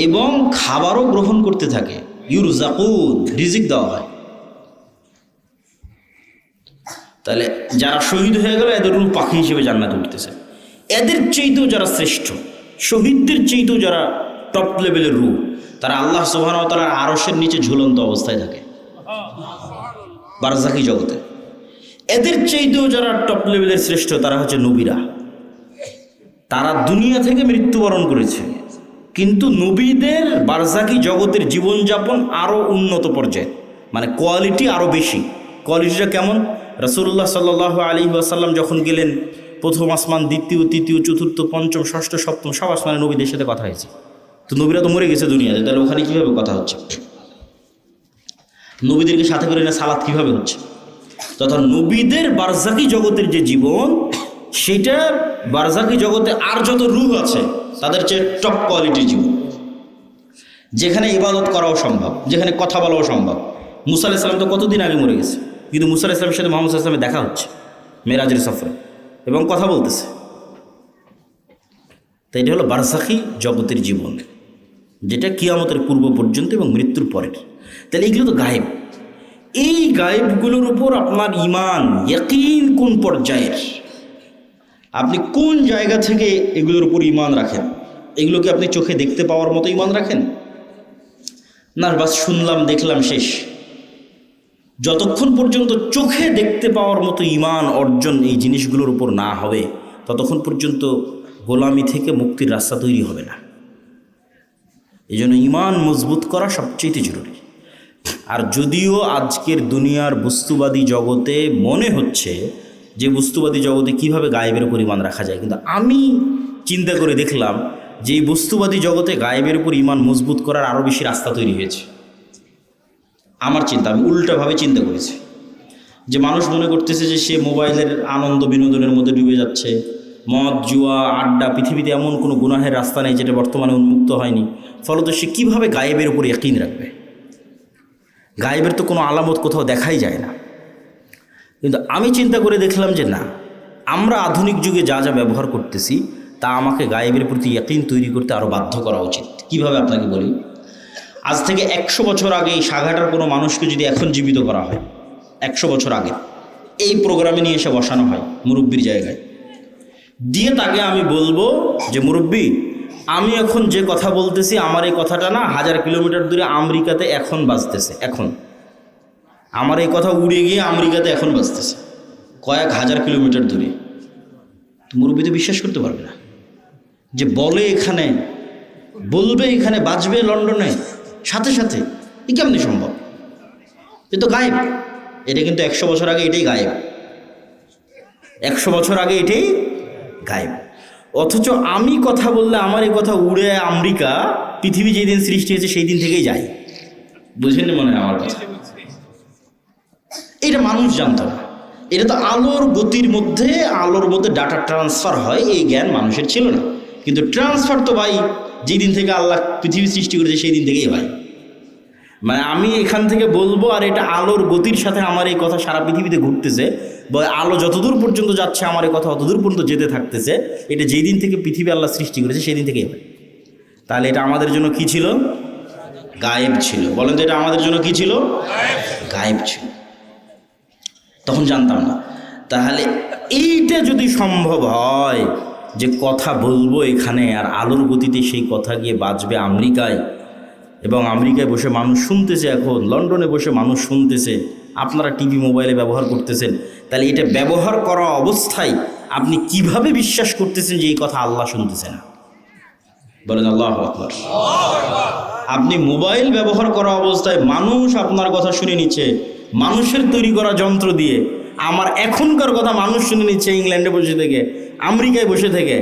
এবং খাবারও গ্রহণ করতে থাকে, ইউরজাকুন, রিজিক দেওয়া হয়। তাহলে যারা শহীদ হয়ে গেল এদের রূহ পাখি হিসেবে জান্নাতে উঠতেছে। এদের চেয়েতেও যারা শ্রেষ্ঠ, শহীদদের চেয়েতেও যারা টপ লেভেলের রূহ, তারা আল্লাহ সুবহানাহু ওয়া তাআলার আরশের নিচে ঝুলন্ত অবস্থায় থাকে বারজাকি জগতে। এদের চেয়েতেও যারা টপ লেভেলের শ্রেষ্ঠ তারা হচ্ছে নবীরা। তারা দুনিয়া থেকে মৃত্যুবরণ করেছে, কিন্তু নবীদের বারজাকি জগতের জীবনযাপন আরও উন্নত পর্যায়ে, মানে কোয়ালিটি আরও বেশি। কোয়ালিটিটা কেমন? রাসূলুল্লাহ সাল্লাল্লাহু আলাইহি ওয়াসাল্লাম যখন গেলেন প্রথম আসমান, দ্বিতীয়, তৃতীয়, চতুর্থ, পঞ্চম, ষষ্ঠ, সপ্তম সব আসমানে নবীদের সাথে কথা হয়েছে। তো নবীরা তো মরে গেছে দুনিয়াতে, তাহলে ওখানে কীভাবে কথা হচ্ছে? নবীদেরকে সাথে করে না সালাত কীভাবে হচ্ছে? তথা নবীদের বারজাকি জগতের যে জীবন, সেটা বারজাকি জগতে আর যত রূহ আছে তাদের চেয়ে টপ কোয়ালিটির জীবন, যেখানে ইবাদত করাও সম্ভব, যেখানে কথা বলাও সম্ভব। মুসা আলাইহিস সালাম তো কতদিন আগে মরে গেছে, কিন্তু মুসা আলাইহিস সালামের সাথে মুহাম্মদ সাল্লাল্লাহু আলাইহি ওয়াসাল্লামের দেখা হচ্ছে মেরাজের সফরে এবং কথা বলতেছে। তাই এটা হলো বারজাকি জগতের জীবন, যেটা কিয়ামতের পূর্ব পর্যন্ত এবং মৃত্যুর পরের। তাহলে এইগুলো তো গায়েব। এই গায়েবগুলোর উপর আপনার ঈমান, ইয়াকিন কোন পর্যায়ের, আপনি কোন জায়গা থেকে এগুলোর উপর ঈমান রাখেন? এগুলোকে আপনি চোখে দেখতে পাওয়ার মতো ঈমান রাখেন, না বাস শুনলাম দেখলাম শেষ? যতক্ষণ পর্যন্ত চোখে দেখতে পাওয়ার মতো ঈমান অর্জন এই জিনিসগুলোর উপর না হবে, ততক্ষণ পর্যন্ত গোলামি থেকে মুক্তির রাস্তা তৈরি হবে না। এই জন্য ঈমান মজবুত করা সবচেয়ে জরুরি। আর যদিও আজকের দুনিয়ার বস্তুবাদী জগতে মনে হচ্ছে যে বস্তুবাদী জগতে কিভাবে গায়েবের উপর ঈমান রাখা যায়, কিন্তু আমি চিন্তা করে দেখলাম যে এই বস্তুবাদী জগতে গায়েবের উপর ঈমান মজবুত করার আরও বেশি রাস্তা তৈরি হয়েছে। আমার চিন্তা, আমি উল্টাভাবে চিন্তা করেছি যে মানুষ মনে করতেছে যে সে মোবাইলের আনন্দ বিনোদনের মধ্যে ডুবে যাচ্ছে, মদ, জুয়া, আড্ডা, পৃথিবীতে এমন কোনো গুনাহের রাস্তা নেই যেটা বর্তমানে উন্মুক্ত হয়নি, ফলত সে কীভাবে গায়েবের উপর ইয়াকিন রাখবে? গায়েবের তো কোনো আলামত কোথাও দেখাই যায় না। কিন্তু আমি চিন্তা করে দেখলাম যে না, আমরা আধুনিক যুগে যা যা ব্যবহার করতেছি তা আমাকে গায়েবের প্রতি ইয়াকিন তৈরি করতে আরও বাধ্য করা উচিত। কিভাবে আপনাকে বলি, আজ থেকে 100 বছর আগে এই সাঘাটার কোনো মানুষকে যদি এখন জীবিত করা হয়, 100 বছর আগে এই প্রোগ্রামে নিয়ে এসে বসানো হয় মুরব্বির জায়গায়, দিয়ে তাকে আমি বলবো যে মুরব্বি, আমি এখন যে কথা বলতেছি আমার এই কথাটা না 1000 কিলোমিটার দূরে আমেরিকাতে এখন বাজতেছে, এখন আমার এই কথা উড়ে গিয়ে আমেরিকাতে এখন বাজতেছে, কয়েক হাজার কিলোমিটার দূরে। তো মুরব্বি তো বিশ্বাস করতে পারবে না যে বলে এখানে, বলবে এখানে, বাজবে লন্ডনে সাথে সাথে, এ কেমনি সম্ভব? এ তো গায়েব। এটা কিন্তু 100 বছর আগে এটাই গায়েব, 100 বছর আগে এটাই গায়েব। অথচ আমি কথা বললে আমার এই কথা উড়ে আমেরিকা, পৃথিবী যেদিন সৃষ্টি হয়েছে সেই দিন থেকেই যায়। বুঝেন মনে হয় আমার কথা? এটা মানুষ জানত না। এটা তো আলোর গতির মধ্যে, আলোর মধ্যে ডাটা ট্রান্সফার হয়, এই জ্ঞান মানুষের ছিল না। কিন্তু ট্রান্সফার তো ভাই যেদিন থেকে আল্লাহ পৃথিবী সৃষ্টি করেছে সেই দিন থেকেই হয়। মানে আমি এখান থেকে বলবো আর এটা আলোর গতির সাথে আমার এই কথা সারা পৃথিবীতে ঘুরতেছে, বা আলো যতদূর পর্যন্ত যাচ্ছে আমার এই কথা অতদূর পর্যন্ত যেতে থাকতেছে। এটা যেই দিন থেকে পৃথিবী আল্লাহ সৃষ্টি করেছে সেই দিন থেকেই হয়। তাহলে এটা আমাদের জন্য কি ছিল? গায়েব ছিল। বলেন তো এটা আমাদের জন্য কি ছিল? গায়েব ছিল, তখন জানতাম না। তাহলে এইটা যদি সম্ভব হয় যে কথা বলবো এখানে আর আলোর গতিতে সেই কথা গিয়ে বাজবে আমেরিকায়, এবং আমেরিকায় বসে মানুষ শুনতেছে, এখন লন্ডনে বসে মানুষ শুনতেছে, আপনারা টিভি মোবাইলে ব্যবহার করতেছেন, তাহলে এটা ব্যবহার করা অবস্থায় আপনি কিভাবে বিশ্বাস করতেছেন যে এই কথা আল্লাহ শুনতেছে না? বলেন আল্লাহু আকবার। আপনি মোবাইল ব্যবহার করা অবস্থায় মানুষ আপনার কথা শুনে নিচ্ছে মানুষের তৈরি করা যন্ত্র দিয়ে, আমার এখনকার কথা মানুষ শুনে নিচ্ছে ইংল্যান্ডে বসে থেকে, আমেরিকায় বসে থেকে,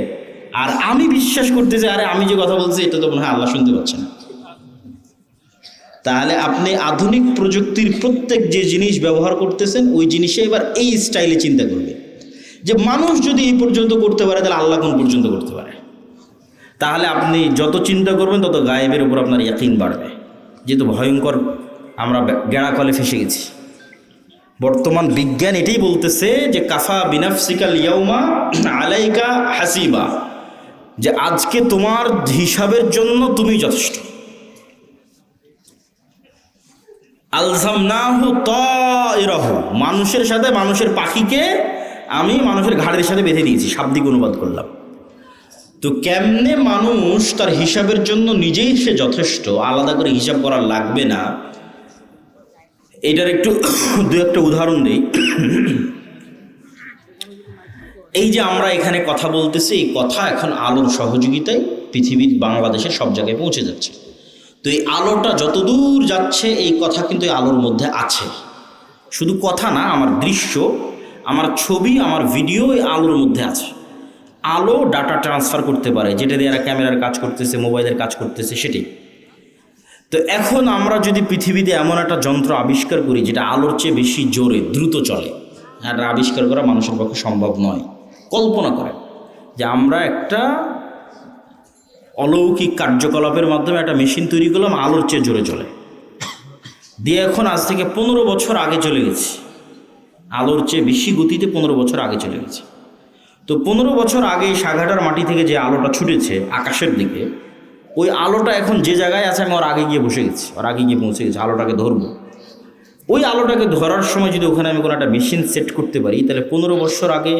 আর আমি বিশ্বাস করতেছি আরে আমি যে কথা বলছি এটা তো মনে হয় আল্লাহ শুনতে পাচ্ছেন। তাহলে আপনি আধুনিক প্রযুক্তির প্রত্যেক যে জিনিস ব্যবহার করতেছেন ওই জিনিসে এবার এই স্টাইলে চিন্তা করবে যে মানুষ যদি এই পর্যন্ত করতে পারে তাহলে আল্লাহ কোন পর্যন্ত করতে পারে। তাহলে আপনি যত চিন্তা করবেন তত গায়েবের উপর আপনার ইয়াকিন বাড়বে। যেহেতু ভয়ঙ্কর আমরা গেঁড়াকলে ফেসে গেছি। বর্তমান বিজ্ঞান এটাই বলতেছে যে কাফা বিনাফসিকাল ইয়াউমা আলাইকা হাসিবা, যে আজকে তোমার হিসাবের জন্য তুমি যথেষ্ট। আলজামনাহু তায়রাহু, মানুষের সাথে মানুষের পাখিকে আমি মানুষের ঘাড়ের সাথে বেঁধে দিয়েছি, শাব্দিক অনুবাদ করলাম। তো কেমনে মানুষ তার হিসাবের জন্য নিজেই সে যথেষ্ট, আলাদা করে হিসাব করা লাগবে না, এটার একটু দু একটা উদাহরণ দিই। এই যে আমরা এখানে কথা বলতেছি, এই কথা এখন আলোর সহযোগিতায় পৃথিবীর বাংলাদেশের সব জায়গায় পৌঁছে যাচ্ছে। তো এই আলোটা যতদূর যাচ্ছে এই কথা কিন্তু এই আলোর মধ্যে আছে। শুধু কথা না, আমার দৃশ্য, আমার ছবি, আমার ভিডিও এই আলোর মধ্যে আছে। আলো ডাটা ট্রান্সফার করতে পারে, যেটা দিয়ে এরা ক্যামেরার কাজ করতেছে, মোবাইলের কাজ করতেছে, সেটাই। তো এখন আমরা যদি পৃথিবীতে এমন একটা যন্ত্র আবিষ্কার করি যেটা আলোর চেয়ে বেশি জোরে দ্রুত চলে, আর আবিষ্কার করা মানুষের পক্ষে সম্ভব নয়। কল্পনা করেন যে আমরা একটা অলৌকিক কার্যকলাপের মাধ্যমে একটা মেশিন তৈরি করলাম আলোর চেয়ে জোরে চলে, দিয়ে এখন আজ থেকে 15 বছর আগে চলে গেছি, আলোর চেয়ে বেশি গতিতে 15 বছর আগে চলে গেছে। তো 15 বছর আগে সাঘাটার মাটি থেকে যে আলোটা ছুটেছে আকাশের দিকে, ওই আলোটা এখন যে জায়গায় আছে আমি ওর আগে গিয়ে বসে গেছি, ওর আগে গিয়ে পৌঁছে গেছি, আলোটাকে ধরবো। ওই আলোটাকে ধরার সময় যদি ওখানে আমি কোনো একটা মেশিন সেট করতে পারি, তাহলে 15 বছর আগে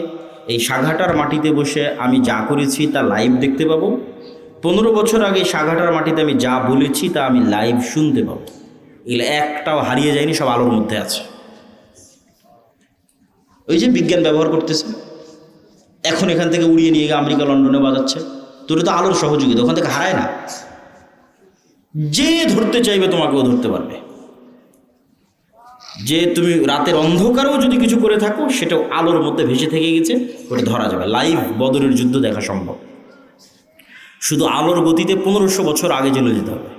এই সাঘাটার মাটিতে বসে আমি যা করেছি তা লাইভ দেখতে পাবো। 15 বছর আগে সাঘাটার মাটিতে আমি যা বলেছি তা আমি লাইভ শুনতে পাবো। এগুলো একটাও হারিয়ে যায়নি, সব আলোর মধ্যে আছে। ওই যে বিজ্ঞান ব্যবহার করতেছে, এখন এখান থেকে উড়িয়ে নিয়ে গিয়ে আমেরিকা লন্ডনে বাজাচ্ছে, তো এটা তো আলোর সহযোগিতা, ওখান থেকে হারায় না। যে ধরতে চাইবে তোমাকেও ধরতে পারবে। যে তুমি রাতের অন্ধকারেও যদি কিছু করে থাকো সেটাও আলোর মধ্যে ভেসে থেকে গেছে, ওটা ধরা যাবে। লাইভ বদরের যুদ্ধ দেখা সম্ভব, শুধু আলোর গতিতে 1500 বছর আগে চলে যেতে হবে,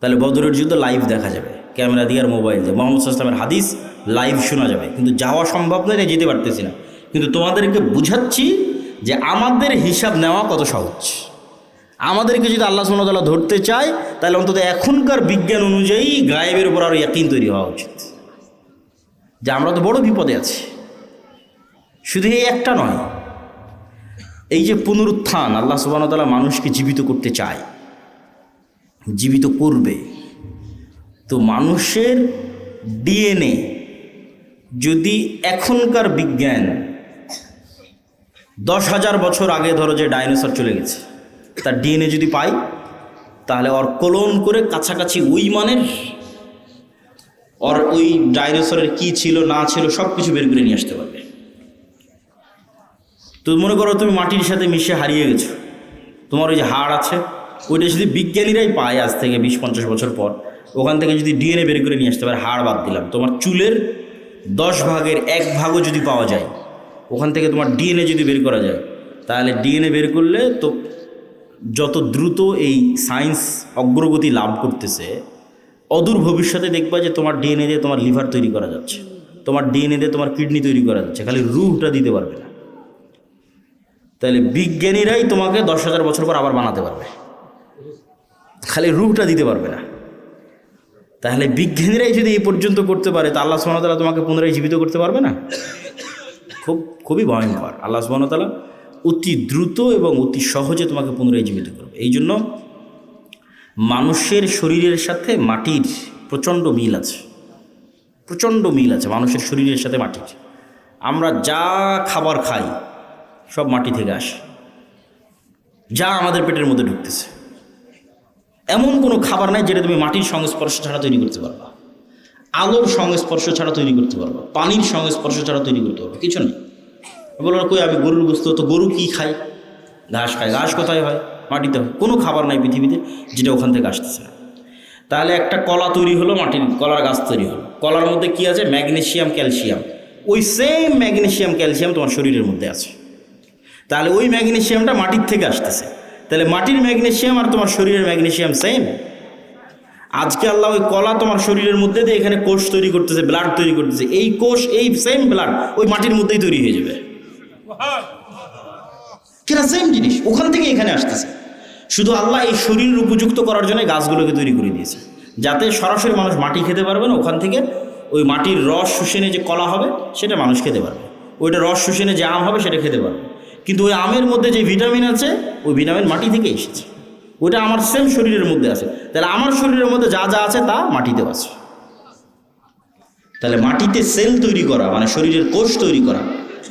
তাহলে বদরের যুদ্ধ লাইভ দেখা যাবে ক্যামেরা দিয়ে আর মোবাইল দিয়ে। মোহাম্মদ সাল্লাল্লাহু আলাইহি ওয়াসাল্লামের হাদিস লাইভ শোনা যাবে, কিন্তু যাওয়া সম্ভব নয়, যেতে পারতেছি না। কিন্তু তোমাদেরকে বুঝাচ্ছি যে আমাদের হিসাব নেওয়া কত সহজ। আমাদেরকে যদি আল্লাহ সুবহানাহু ওয়া তাআলা ধরতে চায় তাহলে অন্তত এখনকার বিজ্ঞান অনুযায়ী গায়েবের উপর আরও ইয়াকিন তৈরি হওয়া উচিত যে আমরা তো বড় বিপদে আছি। শুধু এই একটা নয়, এই যে পুনরুত্থান, আল্লাহ সুবহানাহু ওয়া তাআলা মানুষকে জীবিত করতে চায়, জীবিত করবে। তো মানুষের ডিএনএ যদি এখনকার বিজ্ঞান 10,000 বছর আগে ধরো যে ডাইনোসর চলে গেছে তার ডিএনএ যদি পাই, তাহলে ওর ক্লোন করে কাছাকাছি ওই মানের ওর ওই ডাইনোসরের কি ছিল না ছিল সব কিছু বের করে নিয়ে আসতে পারবে। তো মনে করো তুমি মাটির সাথে মিশে হারিয়ে গেছো, তোমার ওই যে হাড় আছে ওইটা যদি বিজ্ঞানীরাই পায় আজ থেকে 20-50 বছর পর, ওখান থেকে যদি ডিএনএ বের করে নিয়ে আসতে পারে, হাড় বাদ দিলাম, তোমার চুলের 10 ভাগের 1 ভাগও যদি পাওয়া যায়, ওখান থেকে তোমার ডিএনএ যদি বের করা যায়, তাহলে ডিএনএ বের করলে তো যত দ্রুত এই সায়েন্স অগ্রগতি লাভ করতেছে, অদূর ভবিষ্যতে দেখবা যে তোমার ডিএনএ দিয়ে তোমার লিভার তৈরি করা যাচ্ছে, তোমার ডিএনএ দিয়ে তোমার কিডনি তৈরি করা যাচ্ছে, খালি রুহটা দিতে পারবে না। তাহলে বিজ্ঞানীরাই তোমাকে 10,000 বছর পর আবার বানাতে পারবে, খালি রুহটা দিতে পারবে না। তাহলে বিজ্ঞানীরাই যদি এই পর্যন্ত করতে পারে, তা আল্লাহ সুবহানাহু ওয়া তাআলা তোমাকে পুনরায় জীবিত করতে পারবে না? খুবই ভয়ঙ্কর। আল্লাহ সুবহানাহু ওয়া তাআলা অতি দ্রুত এবং অতি সহজে তোমাকে পুনরায় জীবিত করবে। এই জন্য মানুষের শরীরের সাথে মাটির প্রচণ্ড মিল আছে, প্রচণ্ড মিল আছে মানুষের শরীরের সাথে মাটির। আমরা যা খাবার খাই সব মাটি থেকে আসে, যা আমাদের পেটের মধ্যে ঢুকতেছে। এমন কোনো খাবার নাই যেটা তুমি মাটির সংস্পর্শ ছাড়া তৈরি করতে পারবা, আলোর সংস্পর্শ ছাড়া তৈরি করতে পারবা, পানির সংস্পর্শ ছাড়া তৈরি করতে পারবা, কিছু নেই। বলো কই আমি গরুর গোশত, তো গরু কি খায়? ঘাস খায়। ঘাস কোথায় হয়? মাটিতে হয়। কোনো খাবার নাই পৃথিবীতে যেটা ওখান থেকে আসতেছে না। তাহলে একটা কলা তৈরি হলো, মাটির কলার গাছ তৈরি হলো, কলার মধ্যে কি আছে? Magnesium, calcium. ওই সেম ম্যাগনেসিয়াম ক্যালসিয়াম তোমার শরীরের মধ্যে আছে। তাহলে ওই ম্যাগনেসিয়ামটা মাটির থেকে আসতেছে। তাহলে মাটির ম্যাগনেসিয়াম আর তোমার শরীরের ম্যাগনেসিয়াম সেম। আজকে আল্লাহ ওই কলা তোমার শরীরের মধ্যে দিয়ে এখানে কোষ তৈরি করতেছে, ব্লাড তৈরি করতেছে। এই কোষ, এই সেম ব্লাড ওই মাটির মধ্যেই তৈরি হয়ে যাবে। কিনা সেম জিনিস ওখান থেকে এখানে আসতেছে। শুধু আল্লাহ এই শরীর উপযুক্ত করার জন্য গাছগুলোকে তৈরি করে দিয়েছে, যাতে সরাসরি মানুষ মাটি খেতে পারবে না, ওখান থেকে ওই মাটির রস শুষেনে যে কলা হবে সেটা মানুষ খেতে পারবে, ওইটা রস শুষেনে যে আম হবে সেটা খেতে পারবে। কিন্তু ওই আমের মধ্যে যে ভিটামিন আছে ওই ভিটামিন মাটি থেকে এসেছে, ওইটা আমার সেম শরীরের মধ্যে আছে। তাহলে আমার শরীরের মধ্যে যা যা আছে তা মাটিতেও আছে। তাহলে মাটিতে সেল তৈরি করা মানে শরীরের কোষ তৈরি করা,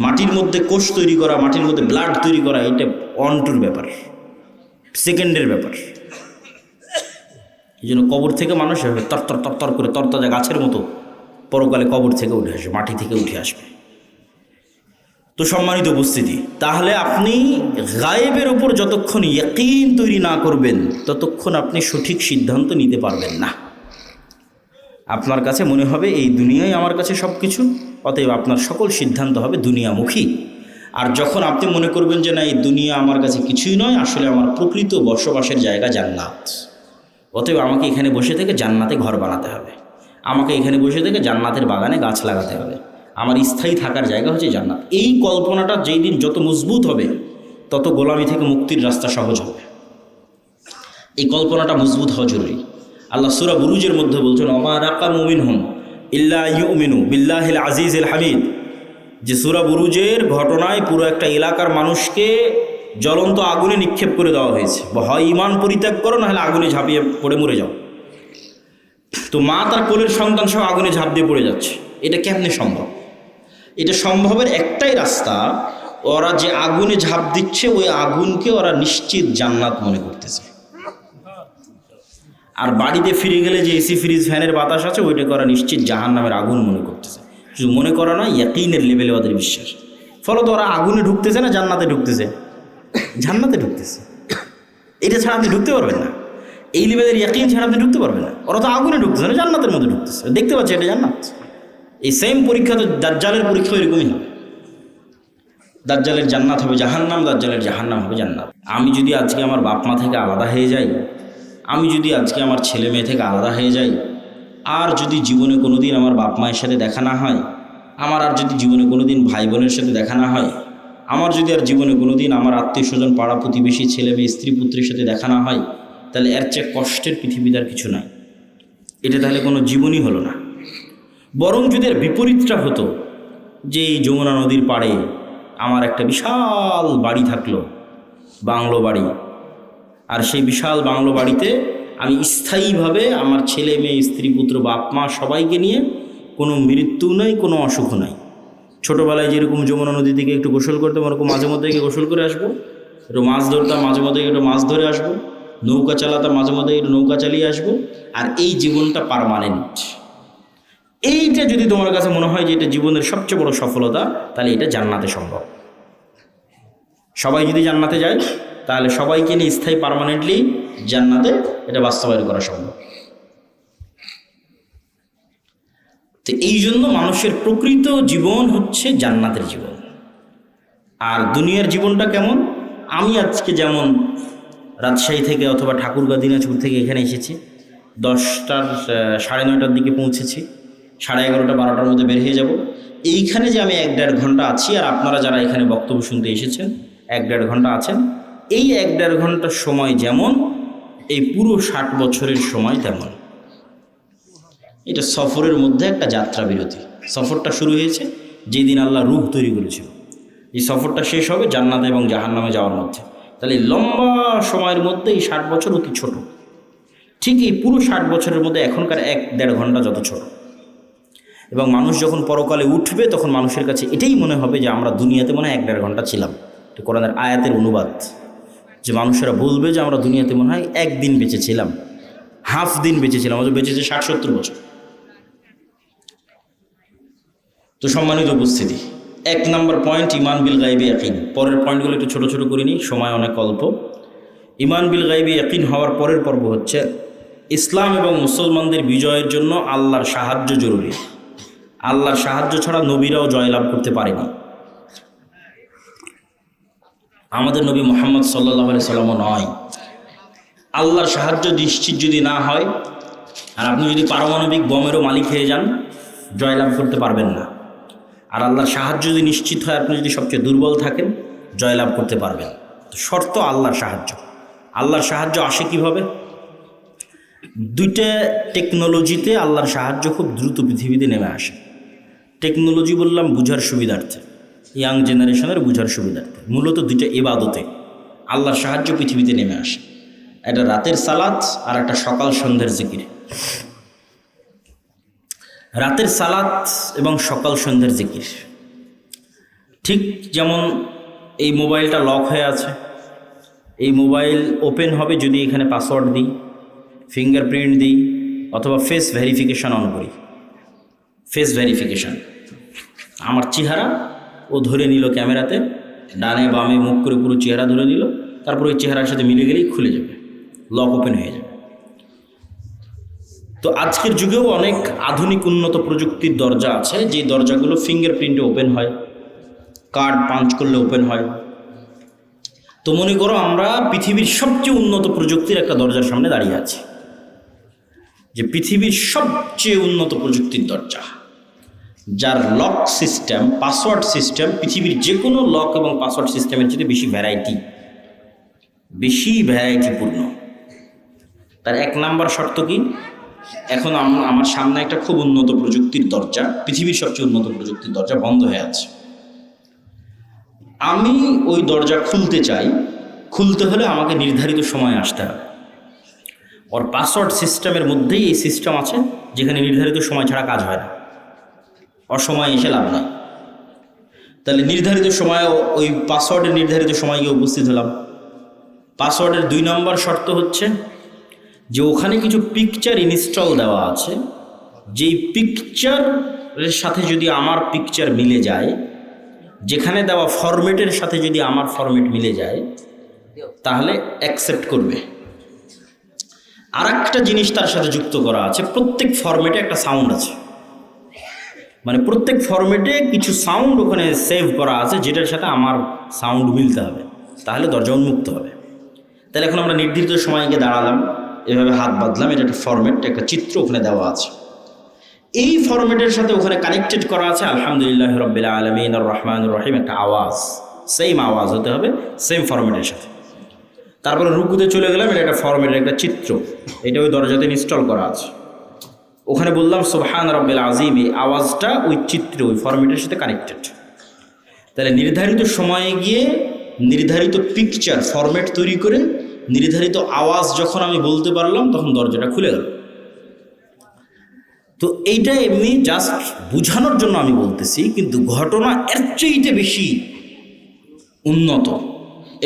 মাটির মধ্যে কোষ তৈরি করা, মাটির মধ্যে ব্লাড তৈরি করা, এটা অনটুর ব্যাপার, সেকেন্ডের ব্যাপার। এই জন্য কবর থেকে মানুষ তরতর তরতর করে তরতাজা গাছের মতো পরকালে কবর থেকে উঠে আসবে, মাটি থেকে উঠে আসবে। তো সম্মানিত উপস্থিতি, তাহলে আপনি গায়েবের উপর যতক্ষণ ইয়াকিন তৈরি না করবেন ততক্ষণ আপনি সঠিক সিদ্ধান্ত নিতে পারবেন না। আপনার কাছে মনে হবে এই দুনিয়াই আমার কাছে সব কিছু, অতএব আপনার সকল সিদ্ধান্ত হবে দুনিয়ামুখী। আর যখন আপনি মনে করবেন যে না এই দুনিয়া আমার কাছে কিছুই নয়, আসলে আমার প্রকৃত বসবাসের জায়গা জান্নাত, অতএব আমাকে এখানে বসে থেকে জান্নাতে ঘর বানাতে হবে, আমাকে এখানে বসে থেকে জান্নাতের বাগানে গাছ লাগাতে হবে, আমার স্থায়ী থাকার জায়গা হচ্ছে জান্নাত। এই কল্পনাটা যেই দিন যত মজবুত হবে তত গোলামি থেকে মুক্তির রাস্তা সহজ হবে। এই কল্পনাটা মজবুত হওয়া জরুরি। আল্লাহ সূরা বুরুজের মধ্যে বলছেন ওমা নাকামু মিনহুম ইল্লা ইউমিনু বিল্লাহিল আজিজিল হামিদ, যে সূরা বুরুজের ঘটনায় পুরো একটা এলাকার মানুষকে জ্বলন্ত আগুনে নিক্ষেপ করে দেওয়া হয়েছে, হয় ইমান পরিত্যাগ করো নাহলে আগুনে ঝাঁপিয়ে পড়ে মরে যাও। তো মা তার কোলের সন্তান সহ আগুনে ঝাঁপ দিয়ে পড়ে যাচ্ছে। এটা কেমনে সম্ভব? এটা সম্ভবের একটাই রাস্তা, ওরা যে আগুনে ঝাঁপ দিচ্ছে ওই আগুনকে ওরা নিশ্চিত জান্নাত মনে করতেছে। আর বাড়িতে ফিরে গেলে যে এসি ফ্রিজ ফ্যানের বাতাস আছে ওইটাকে ওরা নিশ্চিত জাহান্নামের আগুন মনে করতেছে। শুধু মনে করা নয়, ইয়াকিনের লেভেলে ওদের বিশ্বাস। ফলত ওরা আগুনে ঢুকতেছে না জান্নাতে ঢুকতেছে? জান্নাতে ঢুকতেছে। এটা ছাড়া আপনি ঢুকতে পারবেন না, এই লেভেলের ইয়াকিন ছাড়া আপনি ঢুকতে পারবেন না। ওরা তো আগুনে ঢুকতেছে না, জান্নাতের মধ্যে ঢুকতেছে, দেখতে পাচ্ছে এটা জান্নাত। এই সেম পরীক্ষা তো দাজ্জালের পরীক্ষা এরকমই হবে। দাজ্জালের জান্নাত হবে জাহান্নাম, দাজ্জালের জাহান্নাম হবে জান্নাত। আমি যদি আজকে আমার বাপ মা থেকে আলাদা হয়ে যাই, আমি যদি আজকে আমার ছেলে মেয়ে থেকে আলাদা হয়ে যাই, আর যদি জীবনে কোনো দিন আমার বাপ মায়ের সাথে দেখা না হয়, আমার আর যদি জীবনে কোনো দিন ভাই বোনের সাথে দেখা না হয়, আমার যদি আর জীবনে কোনো দিন আমার আত্মীয় স্বজন পাড়া প্রতিবেশী ছেলে মেয়ে স্ত্রী পুত্রের সাথে দেখা না হয়, তাহলে এর চেয়ে কষ্টের পৃথিবীতে আর কিছু নাই। এটা তাহলে কোনো জীবনই হলো না। বরং যদি এর বিপরীতটা হতো, যে এই যমুনা নদীর পাড়ে আমার একটা বিশাল বাড়ি থাকলো, বাংলো বাড়ি, আর সেই বিশাল বাংলো বাড়িতে আমি স্থায়ীভাবে আমার ছেলে মেয়ে স্ত্রী পুত্র বাপ মা সবাইকে নিয়ে, কোনো মৃত্যু নাই, কোনো অসুখ নাই। ছোটোবেলায় যেরকম যমুনা নদী থেকে একটু গোসল করতাম, ওরকম মাঝে মধ্যে গিয়ে গোসল করে আসবো, একটু মাছ ধরতাম, মাঝে মধ্যে একটু মাছ ধরে আসবো, নৌকা চালাতাম, মাঝে মধ্যে একটু নৌকা চালিয়ে আসবো। আর এই জীবনটা পার্মানেন্ট। এইটা যদি তোমার কাছে মনে হয় যে এটা জীবনের সবচেয়ে বড় সফলতা, তাহলে এটা জান্নাতে সম্ভব। সবাই যদি জান্নাতে যায় তাহলে সবাইকে নিয়ে স্থায়ী পার্মানেন্টলি জান্নাতে এটা বাস্তবায়ন করা সম্ভব। তো এই জন্য মানুষের প্রকৃত জীবন হচ্ছে জান্নাতের জীবন। আর দুনিয়ার জীবনটা কেমন? আমি আজকে যেমন রাজশাহী থেকে অথবা ঠাকুরগাঁ দিনাজপুর থেকে এখানে এসেছি, 10টার 9:30 দিকে পৌঁছেছি, 11:30 12টার মধ্যে বের হয়ে যাব। এইখানে যে আমি 1-1.5 ঘন্টা আছি, আর আপনারা যারা এখানে বক্তব্য শুনতে এসেছেন 1-1.5 ঘন্টা আছেন, এই 1-1.5 ঘন্টার সময় যেমন এই পুরো 60 বছরের সময় তেমন। এটা সফরের মধ্যে একটা যাত্রা বিরতি। সফরটা শুরু হয়েছে যেদিন আল্লাহ রূহ তৈরি করেছিল, এই সফরটা শেষ হবে জান্নাতে এবং জাহান্নামে যাওয়ার মধ্যে। তাহলে লম্বা সময়ের মধ্যে এই 60 বছর অতি ছোট। ঠিক এই পুরো 60 বছরের মধ্যে এখনকার 1-1.5 ঘন্টা যত ছোট। এবং মানুষ যখন পরকালে উঠবে তখন মানুষের কাছে এটাই মনে হবে যে আমরা দুনিয়াতে মনে হয় 1-1.5 ঘন্টা ছিলাম। এটা কোরআনের আয়াতের অনুবাদ, যে মানুষেরা বলবে যে আমরা দুনিয়াতে মনে হয় একদিন বেঁচেছিলাম, হাফ দিন বেঁচেছিলাম, অথচ বেঁচেছে 60-70 বছর। তো সম্মানিত উপস্থিতি, 1 নম্বর পয়েন্ট ঈমান বিল গায়বি ইয়াকিন। পরের পয়েন্টগুলো একটু ছোট ছোট করে নিই, সময় অনেক অল্প। ঈমান বিল গায়বি ইয়াকিন হওয়ার পরের পর্ব হচ্ছে ইসলাম এবং মুসলমানদের বিজয়ের জন্য আল্লাহর সাহায্য জরুরি। আল্লাহর সাহায্য ছাড়া নবীরাও জয়লাভ করতে পারেনি। আমাদের নবী মুহাম্মদ সাল্লাল্লাহু আলাইহি সাল্লামও নয়। আল্লাহর সাহায্য নিশ্চিত যদি না হয়, আর আপনি যদি পারমাণবিক বোমেরও মালিক হয়ে যান, জয়লাভ করতে পারবেন না। আর আল্লাহর সাহায্য যদি নিশ্চিত হয়, আপনি যদি সবচেয়ে দুর্বল থাকেন, জয়লাভ করতে পারবেন। তো শর্ত আল্লাহর সাহায্য। আল্লাহর সাহায্য আসে কিভাবে? 2টা টেকনোলজিতে আল্লাহর সাহায্য খুব দ্রুত পৃথিবীতে নেমে আসে। টেকনোলজি বললাম বুঝার সুবিধার্থে, ইয়াং জেনারেশনের বুঝার সুবিধার্থে। মূলত 2টা ইবাদতে আল্লাহর সাহায্য পৃথিবীতে নেমে আসে। একটা রাতের সালাত আর একটা সকাল সন্ধ্যের জিকির। রাতের সালাত এবং সকাল সন্ধ্যের জিকির, ঠিক যেমন এই মোবাইলটা লক হয়ে আছে, এই মোবাইল ওপেন হবে যদি এখানে পাসওয়ার্ড দিই, ফিঙ্গারপ্রিন্ট দিই, অথবা ফেস ভেরিফিকেশান অন করি। ফেস ভেরিফিকেশান, আমার চেহারা ও ধরে নিল ক্যামেরাতে, ডানে বামে মুখ করে পুরো চেহারা ধরে নিল, তারপর ওই চেহারার সাথে মিলে গেলেই খুলে যাবে, লক ওপেন হয়ে যাবে। তো আজকের যুগেও অনেক আধুনিক উন্নত প্রযুক্তির দরজা আছে, যে দরজাগুলো ফিঙ্গারপ্রিন্টে ওপেন হয়, কার্ড পাঞ্চ করলে ওপেন হয়। তো মনে করো আমরা পৃথিবীর সবচেয়ে উন্নত প্রযুক্তির একটা দরজার সামনে দাঁড়িয়ে আছি, যে পৃথিবীর সবচেয়ে উন্নত প্রযুক্তির দরজা, যার লক সিস্টেম, পাসওয়ার্ড সিস্টেম পৃথিবীর যে কোনো লক এবং পাসওয়ার্ড সিস্টেমের চেয়ে বেশি ভ্যারাইটিপূর্ণ। তার 1 নাম্বার শর্ত কি? এখন আমার সামনে একটা খুব উন্নত প্রযুক্তির দরজা, পৃথিবীর সবচেয়ে উন্নত প্রযুক্তির দরজা বন্ধ হয়ে আছে। আমি ওই দরজা খুলতে চাই, খুলতে হলে আমাকে নির্ধারিত সময়ে আসতে হবে। ওর পাসওয়ার্ড সিস্টেমের মধ্যেই এই সিস্টেম আছে যেখানে নির্ধারিত সময় ছাড়া কাজ হয় না, অসময়ে এসে লাভ নাই। তাহলে নির্ধারিত সময়ে ওই পাসওয়ার্ডের নির্ধারিত সময় গিয়ে উপস্থিত হলাম। পাসওয়ার্ডের 2 নম্বর শর্ত হচ্ছে যে ওখানে কিছু পিকচার ইনস্টল দেওয়া আছে, যেই পিকচারের সাথে যদি আমার পিকচার মিলে যায়, যেখানে দেওয়া ফরম্যাটের সাথে যদি আমার ফরম্যাট মিলে যায়, তাহলে অ্যাকসেপ্ট করবে। আর একটা জিনিস তার সাথে যুক্ত করা আছে, প্রত্যেক ফরম্যাটে একটা সাউন্ড আছে, মানে প্রত্যেক ফরম্যাটে কিছু সাউন্ড ওখানে সেভ করা আছে, যেটার সাথে আমার সাউন্ড মিলতে হবে, তাহলে দরজা উন্মুক্ত হবে। তাহলে এখন আমরা নির্ধারিত সময় গিয়ে দাঁড়ালাম, এভাবে হাত বাঁধলাম, এটা একটা ফরম্যাট, একটা চিত্র ওখানে দেওয়া আছে। এই ফরম্যাটের সাথে ওখানে কানেক্টেড করা আছে আলহামদুলিল্লাহ রাব্বিল আলামিন আর রহমানুর রহিম, একটা আওয়াজ, সেম আওয়াজ হতে হবে, সেম ফরম্যাটের সাথে। তারপরে রুকুতে চলে গেলাম, এটা একটা ফরম্যাটের একটা চিত্র, এটা ওই দরজাতে ইনস্টল করা আছে। ওখানে বললাম সুবহান রাব্বিল আযীম, এই আওয়াজটা ওই চিত্র, ওই ফরম্যাটের সাথে কানেক্টেড। তাহলে নির্ধারিত সময়ে গিয়ে নির্ধারিত পিকচার ফরম্যাট তৈরি করে নির্ধারিত আওয়াজ যখন আমি বলতে পারলাম, তখন দরজাটা খুলে গেল। তো এইটা এমনি জাস্ট বোঝানোর জন্য আমি বলতেছি, কিন্তু ঘটনা এর চেয়ে বেশি উন্নত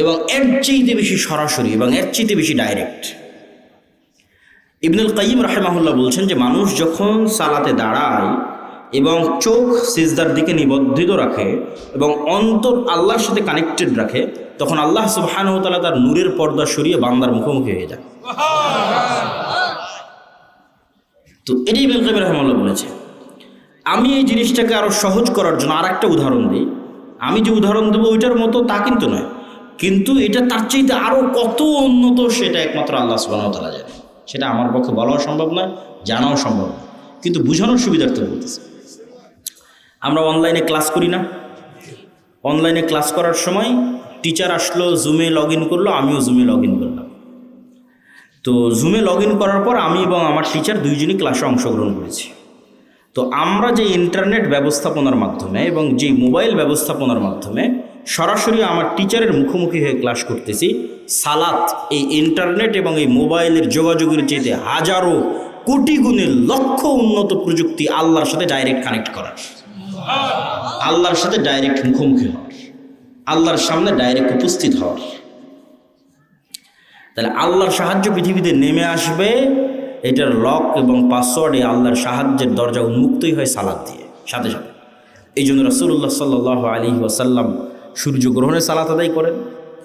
এবং এর চেয়ে বেশি সরাসরি এবং এর চেয়ে বেশি ডাইরেক্ট। ইবনুল কাইয়িম রাহিমাহুল্লাহ বলছেন যে মানুষ যখন সালাতে দাঁড়ায় এবং চোখ সিজদার দিকে নিবদ্ধিত রাখে এবং অন্তর আল্লাহর সাথে কানেক্টেড রাখে, তখন আল্লাহ সুবহানাহু ওয়া তাআলা তার নূরের পর্দা সরিয়ে বান্দার মুখোমুখি হয়ে যায়। তো এটাই ইবনুল কাইয়িম রাহিমাহুল্লাহ বলেছে। আমি এই জিনিসটাকে আরও সহজ করার জন্য আর একটা উদাহরণ দিই। আমি যে উদাহরণ দেবো ওইটার মতো তা কিন্তু নয়, কিন্তু এটা তার চাইতে আরও কত উন্নত সেটা একমাত্র আল্লাহ সুবহানাহু ওয়া তাআলা জানে। সেটা আমার পক্ষে বলাও সম্ভব নয়, জানাও সম্ভব নয়, কিন্তু বোঝানোর সুবিধার্থে বলতেছি। আমরা অনলাইনে ক্লাস করি না? অনলাইনে ক্লাস করার সময় টিচার আসলো, জুমে লগ ইন করলো, আমিও জুমে লগ ইন করলাম। তো জুমে লগ ইন করার পর আমি এবং আমার টিচার দুইজনই ক্লাসে অংশগ্রহণ করেছি। তো আমরা যে ইন্টারনেট ব্যবস্থাপনার মাধ্যমে এবং যে মোবাইল ব্যবস্থাপনার মাধ্যমে সরাসরি আমার টিচারের মুখোমুখি হয়ে ক্লাস করতেছি, সালাত এই ইন্টারনেট এবং এই মোবাইলের যোগাযোগের চাইতে হাজারো কোটি গুণের লক্ষ উন্নত প্রযুক্তি আল্লাহর সাথে ডাইরেক্ট কানেক্ট করার, আল্লাহর সাথে ডাইরেক্ট মুখোমুখি হওয়ার, আল্লাহর সামনে ডাইরেক্ট উপস্থিত হওয়ার। তাহলে আল্লাহর সাহায্য পৃথিবীতে নেমে আসবে, এটার লক এবং পাসওয়ার্ডে আল্লাহর সাহায্যের দরজা উন্মুক্তই হয় সালাত দিয়ে সাথে সাথে। এই জন্য রাসূলুল্লাহ সাল্লাল্লাহু আলাইহি ওয়াসাল্লাম সূর্যগ্রহণে সালাত আদায় করেন,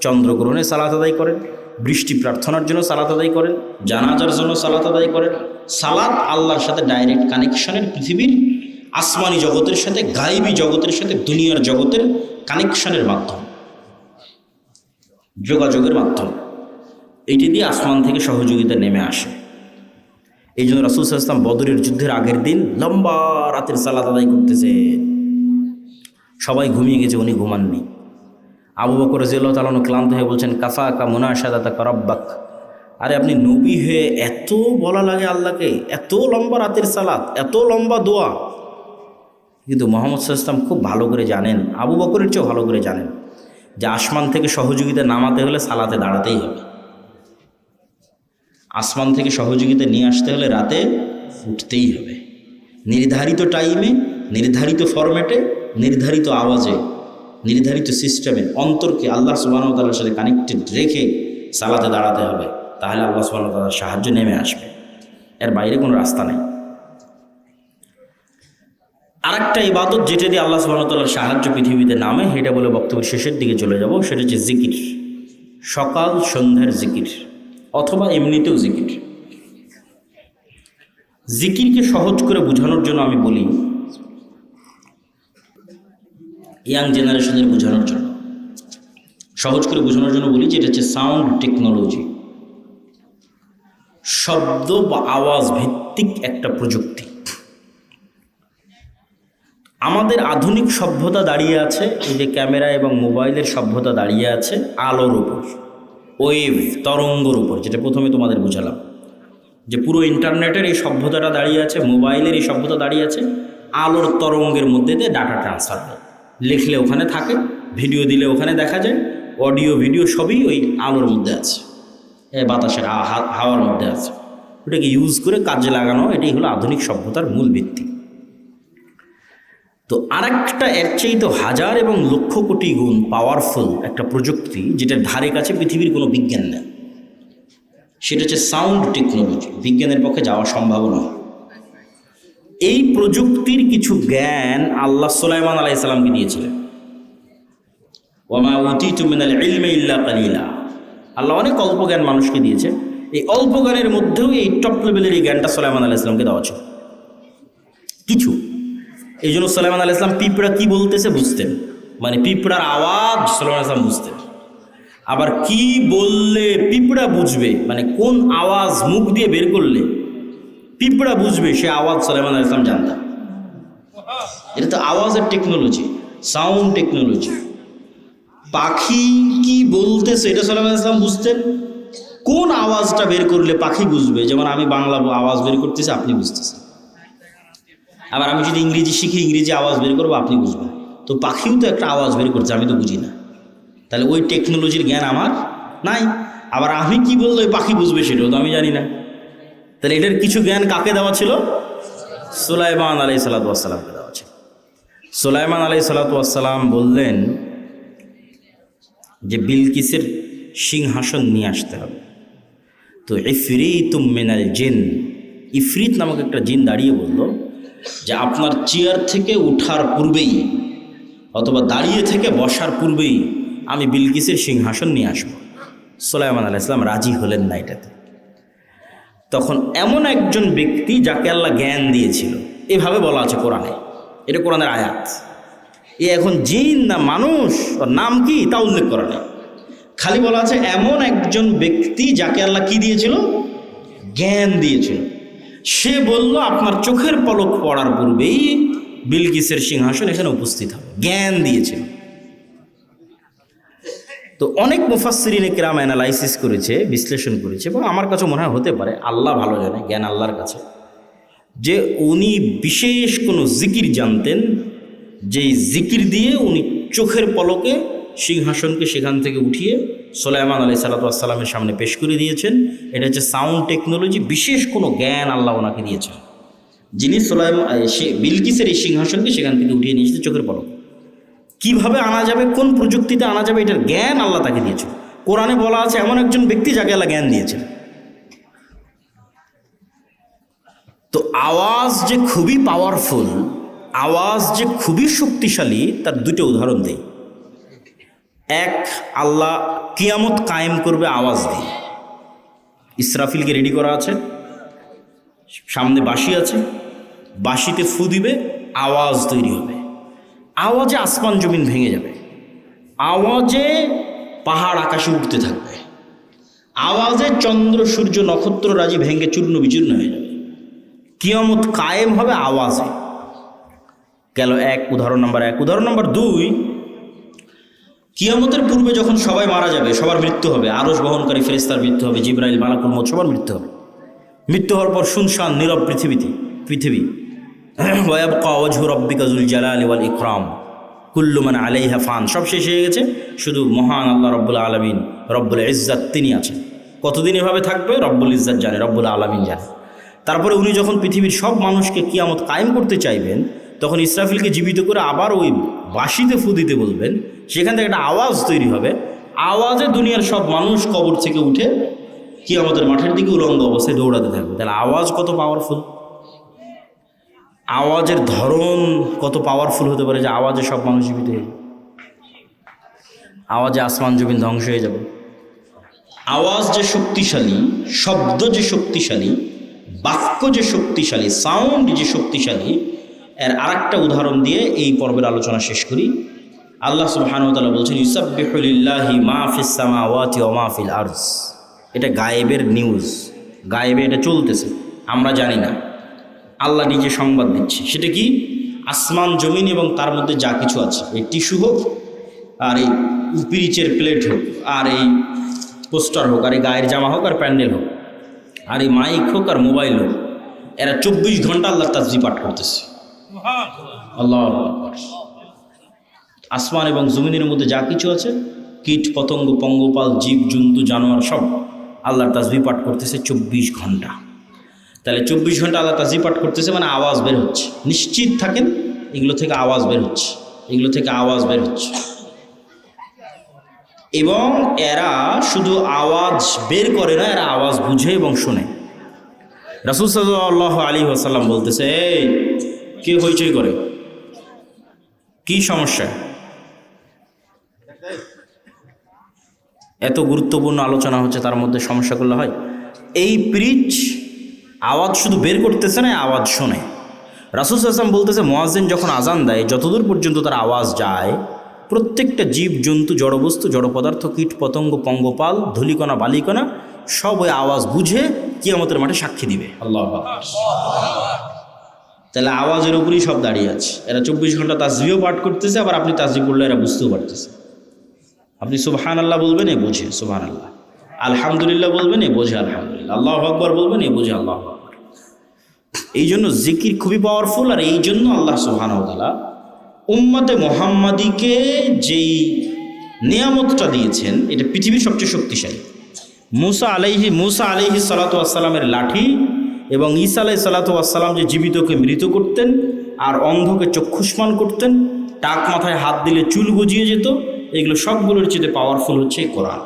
চন্দ্রগ্রহণে সালাত আদায় করেন, বৃষ্টি প্রার্থনার জন্য সালাত আদায় করেন, জানাজার জন্য সালাত আদায় করেন। সালাত আল্লাহর সাথে ডাইরেক্ট কানেকশনের, পৃথিবীর আসমানি জগতের সাথে, গায়েবী জগতের সাথে, দুনিয়ার জগতের কানেকশনের মাধ্যম, যোগাযোগের মাধ্যম। এইটি দিয়ে আসমান থেকে সহযোগিতা নেমে আসে। এই জন্য রাসূল সাল্লাল্লাহু আলাইহি ওয়াসাল্লাম বদরের যুদ্ধের আগের দিন লম্বা রাতের সালাত আদায় করতেছে, সবাই ঘুমিয়ে গেছে, উনি ঘুমাননি। আবু বকর রাদিয়াল্লাহু তাআলা আনহু ক্লান্ত হয়ে বলছেন, কাফাকা মুনাশাদাতাকা রাব্বাক, আরে আপনি নবী হয়ে এত বলা লাগে আল্লাহকে, এত লম্বা রাতের সালাত, এত লম্বা দোয়া। কিন্তু মুহাম্মদ সাল্লাল্লাহু আলাইহি ওয়াসাল্লাম খুব ভালো করে জানেন, আবু বকরের চেয়েও ভালো করে জানেন যে আসমান থেকে সহযোগিতা নামাতে হলে সালাতে দাঁড়াতেই হবে, আসমান থেকে সহযোগিতা নিয়ে আসতে হলে রাতে উঠতেই হবে, নির্ধারিত টাইমে, নির্ধারিত ফরম্যাটে, নির্ধারিত আওয়াজে, নির্ধারিত সিস্টেমে অন্তরকে আল্লাহ সুবহানাহু ওয়া তাআলার সাথে কানেক্টেড রেখে সালাতে দাঁড়াতে হবে। তাহলে আল্লাহ সুবহানাহু ওয়া তাআলার সাহায্য নেমে আসবে, এর বাইরে কোনো রাস্তা নেই। আরেকটা ইবাদত যেটা দিয়ে আল্লাহ সুবহানাহু ওয়া তাআলার সাহায্য পৃথিবীতে নামে, এটা বলে বক্তব্যের শেষের দিকে চলে যাব, সেটা হচ্ছে জিকির, সকাল সন্ধ্যার জিকির অথবা এমনিতেও জিকির। জিকিরকে সহজ করে বোঝানোর জন্য আমি বলি, ইয়াং জেনারেশনের বোঝানোর জন্য, সহজ করে বোঝানোর জন্য বলি যে এটা হচ্ছে সাউন্ড টেকনোলজি, শব্দ বা আওয়াজ ভিত্তিক একটা প্রযুক্তি। আমাদের আধুনিক সভ্যতা দাঁড়িয়ে আছে, এই যে ক্যামেরা এবং মোবাইলের সভ্যতা দাঁড়িয়ে আছে আলোর উপর, ওয়েভ তরঙ্গর উপর, যেটা প্রথমে তোমাদের বোঝালাম যে পুরো ইন্টারনেটের এই সভ্যতাটা দাঁড়িয়ে আছে, মোবাইলের এই সভ্যতা দাঁড়িয়ে আছে আলোর তরঙ্গের মধ্যে দিয়ে ডাটা ট্রান্সফার হয়। লিখলে ওখানে থাকে, ভিডিও দিলে ওখানে দেখা যায়, অডিও ভিডিও সবই ওই আলোর মধ্যে আছে, বাতাসের হাওয়ার মধ্যে আছে। ওটাকে ইউজ করে কাজে লাগানো, এটাই হলো আধুনিক সভ্যতার মূল ভিত্তি। তো আরেকটা এর চেয়ে তো হাজার এবং লক্ষ কোটি গুণ পাওয়ারফুল একটা প্রযুক্তি, যেটার ধারে কাছে পৃথিবীর কোনো বিজ্ঞান নেই, সেটা হচ্ছে সাউন্ড টেকনোলজি। বিজ্ঞানের পক্ষে যাওয়া সম্ভব নয়। এই প্রযুক্তির কিছু জ্ঞান আল্লাহ সুলাইমান আলাইহিস সালামকে দিয়েছিলেন। ওয়ামা উতিতু মিনাল ইলমি ইল্লা কালিলা, আল্লাহ অনেক অল্প জ্ঞান মানুষকে দিয়েছে, এই অল্প জ্ঞানের মধ্যেও এই টপ লেভেলের এই জ্ঞানটা সুলাইমান আলাইহিস সালামকে দেওয়া ছিল কিছু। এই জন্য সুলাইমান আলাইহিস সালাম পিঁপড়া কি বলতেছে বুঝতেন, মানে পিঁপড়ার আওয়াজ সুলাইমান আলাইহিস সালাম বুঝতেন। আবার কি বললে পিঁপড়া বুঝবে, মানে কোন আওয়াজ মুখ দিয়ে বের করলে পিঁপড়া বুঝবে, সে আওয়াজ সুলাইমান আলাইহিস সালাম জানতেন। এটা তো আওয়াজের টেকনোলজি, সাউন্ড টেকনোলজি। পাখি কি বলতেছে এটা সুলাইমান আলাইহিস সালাম বুঝতেন, কোন আওয়াজটা বের করলে পাখি বুঝবে, যেমন আমি বাংলা আওয়াজ বের করতেছি আপনি বুঝতেছেন, আবার আমি যদি ইংরেজি শিখি ইংরেজি আওয়াজ বের করবো আপনি বুঝবেন, তো পাখিও তো একটা আওয়াজ বের করছে, আমি তো বুঝি না, তাহলে ওই টেকনোলজির জ্ঞান আমার নাই। আবার আমি কি বললে ওই পাখি বুঝবে সেটাও তো আমি জানি না। তাহলে এটার কিছু জ্ঞান কাকে দেওয়া ছিল? সুলাইমান আলাইহিস সালাতু ওয়াস সালামকে দেওয়া ছিল। সুলাইমান আলাইহিস সালাতু ওয়াস সালাম বললেন যে বিলকিসের সিংহাসন নিয়ে আসতে হবে। তো ইফরিতুম মিনাল জিন, ইফরিত নামক একটা জিন দাঁড়িয়ে বলল যে আপনার চেয়ার থেকে ওঠার পূর্বেই অথবা দাঁড়িয়ে থেকে বসার পূর্বেই আমি বিলকিসের সিংহাসন নিয়ে আসবো। সুলাইমান আলাইহিস সালাম রাজি হলেন না এটাতে। তখন এমন একজন ব্যক্তি যাকে আল্লাহ জ্ঞান দিয়েছিল, এভাবে বলা আছে কোরআনে, এটা কোরআনের আয়াত, এ এখন জিন না মানুষ, ওর নাম কি তা উল্লেখ করা নেই, খালি বলা আছে এমন একজন ব্যক্তি যাকে আল্লাহ কি দিয়েছিল? জ্ঞান দিয়েছিল। সে বলল আপনার চোখের পলক পড়ার পূর্বেই বিলকিসের সিংহাসন এখানে উপস্থিত হবে, জ্ঞান দিয়েছিল। তো অনেক মুফাসসিরিনে কেরাম অ্যানালাইসিস করেছে, বিশ্লেষণ করেছে, এবং আমার কাছে মনে হয় হতে পারে, আল্লাহ ভালো জানে, জ্ঞান আল্লাহর কাছে, যে উনি বিশেষ কোনো জিকির জানতেন, যেই জিকির দিয়ে উনি চোখের পলকে সিংহাসনকে সেখান থেকে উঠিয়ে সুলাইমান আলাইহিস সালামের সামনে পেশ করে দিয়েছেন। এটা হচ্ছে সাউন্ড টেকনোলজি, বিশেষ কোনো জ্ঞান আল্লাহ ওনাকে দিয়েছেন, যিনি বিলকিসের এই সিংহাসনকে সেখান থেকে উঠিয়ে নিয়েছে চোখের পলক। কীভাবে আনা যাবে, কোন প্রযুক্তিতে আনা যাবে, এটার জ্ঞান আল্লাহ তাকে দিয়েছেন। কোরআনে বলা আছে এমন একজন ব্যক্তি যাকে আল্লাহ জ্ঞান দিয়েছেন। তো আওয়াজ যে খুবই পাওয়ারফুল, আওয়াজ যে খুবই শক্তিশালী, তার দুটো উদাহরণ দেই। এক, আল্লাহ কিয়ামত কায়েম করবে আওয়াজ দিয়ে। ইসরাফিলকে রেডি করা আছে, সামনে বাঁশি আছে, বাঁশিতে ফু দিবে, আওয়াজ তৈরি হবে। আওয়াজে আসমান জমিন ভেঙে যাবে, আওয়াজে পাহাড় আকাশে উঠতে থাকবে, আওয়াজে চন্দ্র সূর্য নক্ষত্র রাজি ভেঙে চূর্ণ বিচূর্ণ হয়ে যাবে। কিয়ামত কায়েম হবে আওয়াজে। গেল এক, উদাহরণ নাম্বার এক। উদাহরণ নাম্বার দুই, কিয়ামতের পূর্বে যখন সবাই মারা যাবে, সবার মৃত্যু হবে, আরশ বহনকারী ফেরেশতার মৃত্যু হবে, জিবরাইল, মালাকুল মউত, সবার মৃত্যু হবে। মৃত্যু হওয়ার পর শুনশান নীরব পৃথিবী ওয়ায়াবকা ওয়াজহু রাব্বিকা যুল জালালি ওয়াল ইকরাম কুল্লু মান আলাইহা ফান, সব শেষ হয়ে গেছে, শুধু মহান আল্লাহ রব্বুল আলামিন, রব্বুল ইজ্জাত তিনি আছেন। কতদিন এভাবে থাকবে রব্বুল ইজ্জাত জানে, রব্বুল আলামিন জানে। তারপরে উনি যখন পৃথিবীর সব মানুষকে কিয়ামত কায়েম করতে চাইবেন, তখন ইসরাফিলকে জীবিত করে আবার ওই বাঁশিতে ফু দিতে বলবেন, সেখান থেকে একটা আওয়াজ তৈরি হবে। আওয়াজে দুনিয়ার সব মানুষ কবর থেকে উঠে কিয়ামতের মাঠের দিকে উলঙ্গ অবস্থায় দৌড়াতে থাকবে। তাহলে আওয়াজ কত পাওয়ারফুল, আওয়াজের ধরন কত পাওয়ারফুল হতে পারে যে আওয়াজে সব মানুষ জীবিত হয়ে যাবে, আওয়াজে আসমান জমিন ধ্বংস হয়ে যাবে। আওয়াজ যে শক্তিশালী, শব্দ যে শক্তিশালী, বাক্য যে শক্তিশালী, সাউন্ড যে শক্তিশালী, এর আরেকটা উদাহরণ দিয়ে এই পর্বের আলোচনা শেষ করি। আল্লাহ সুবহানাহু ওয়া তাআলা বলছেন ইউসাব্বিহু লিল্লাহি মা ফিস সামাওয়াতি ওয়া মা ফিল আরজ। এটা গায়েবের নিউজ, গায়েবে এটা চলতেছে, আমরা জানি না, আল্লাহ নিজে সংবাদ দিচ্ছে। সেটা কি? আসমান জমিন এবং তার মধ্যে যা কিছু আছে, এই টিস্যু হোক, আর এই পিরিচের প্লেট হোক, আর এই পোস্টার হোক, আর এই গায়ের জামা হোক, আর প্যান্ডেল হোক, আর এই মাইক হোক, আর মোবাইল হোক, এরা 24 ঘন্টা আল্লাহর তাসবিহ পাঠ করতেছে। আল্লাহু আকবার। আসমান এবং জমিনের মধ্যে যা কিছু আছে, কীট পতঙ্গ, পঙ্গপাল, জীব জন্তু, জানোয়ার, সব আল্লাহর তাসবিহ পাঠ করতেছে 24 ঘন্টা। তাহলে 24 ঘন্টা আল্লাহ তাসবিহ পাঠ করতেছে, মানে আওয়াজ বের হচ্ছে। নিশ্চিত থাকেন এগুলো থেকে আওয়াজ বের হচ্ছে, এগুলো থেকে আওয়াজ বের হচ্ছে। এবং এরা শুধু আওয়াজ বের করে না, এরা আওয়াজ বুঝে এবং শোনে। রাসূল সাল্লাল্লাহু আলাইহি ওয়াসাল্লাম বলতেছে, এই কে হইচই করে, কি সমস্যা? এত গুরুত্বপূর্ণ আলোচনা হচ্ছে, তার মধ্যে সমস্যা করলে হয়? এই পিরিচ আওয়াজ শুধু বের করতেছে না, আওয়াজ শোনে। রাসূল সাল্লাল্লাহু আলাইহি ওয়াসাল্লাম বলতেছে, মুয়াজ্জিন যখন আজান দেয়, যতদূর পর্যন্ত তার আওয়াজ যায়, প্রত্যেকটা জীব জন্তু, জড়বস্তু, জড় পদার্থ, কীট পতঙ্গ, পঙ্গপাল, ধূলিকণা, বালিকণা, সব ওই আওয়াজ বুঝে কিয়ামতের মাঠে সাক্ষী দিবে। আল্লাহু আকবার। তাহলে আওয়াজের উপরেই সব দাঁড়িয়ে আছে। এরা 24 ঘন্টা তাসবিহ পাঠ করতেছে, আবার আপনি তাসবিহ পড়লে এরা বুঝতেও পারতেছে। আপনি সুবহানাল্লাহ বলবেন, এ বোঝে সুবহানাল্লাহ, আলহামদুলিল্লাহ বলবেন, এ বোঝে আলহামদুলিল্লাহ, আল্লাহু আকবার বলবেন, এ বোঝে আল্লাহু আকবার। এই জন্য জিকির খুবই পাওয়ারফুল। আর এই জন্য আল্লাহ সুবহানাহু ওয়া তাআলা উম্মতে মুহাম্মাদিকে যেই নিয়ামতটা দিয়েছেন, এটা পৃথিবীর সবচেয়ে শক্তিশালী। মুসা আলাইহি সালাতু ওয়াসসালামের লাঠি এবং ঈসা আলাইহিস সালাতু ওয়াসসালাম যে জীবিতকে মৃত করতেন, আর অন্ধকে চক্ষুষ্মান করতেন, টাক মাথায় হাত দিলে চুল গজিয়ে যেত, এগুলো সবগুলোর চেয়ে পাওয়ারফুল হচ্ছে কোরআন।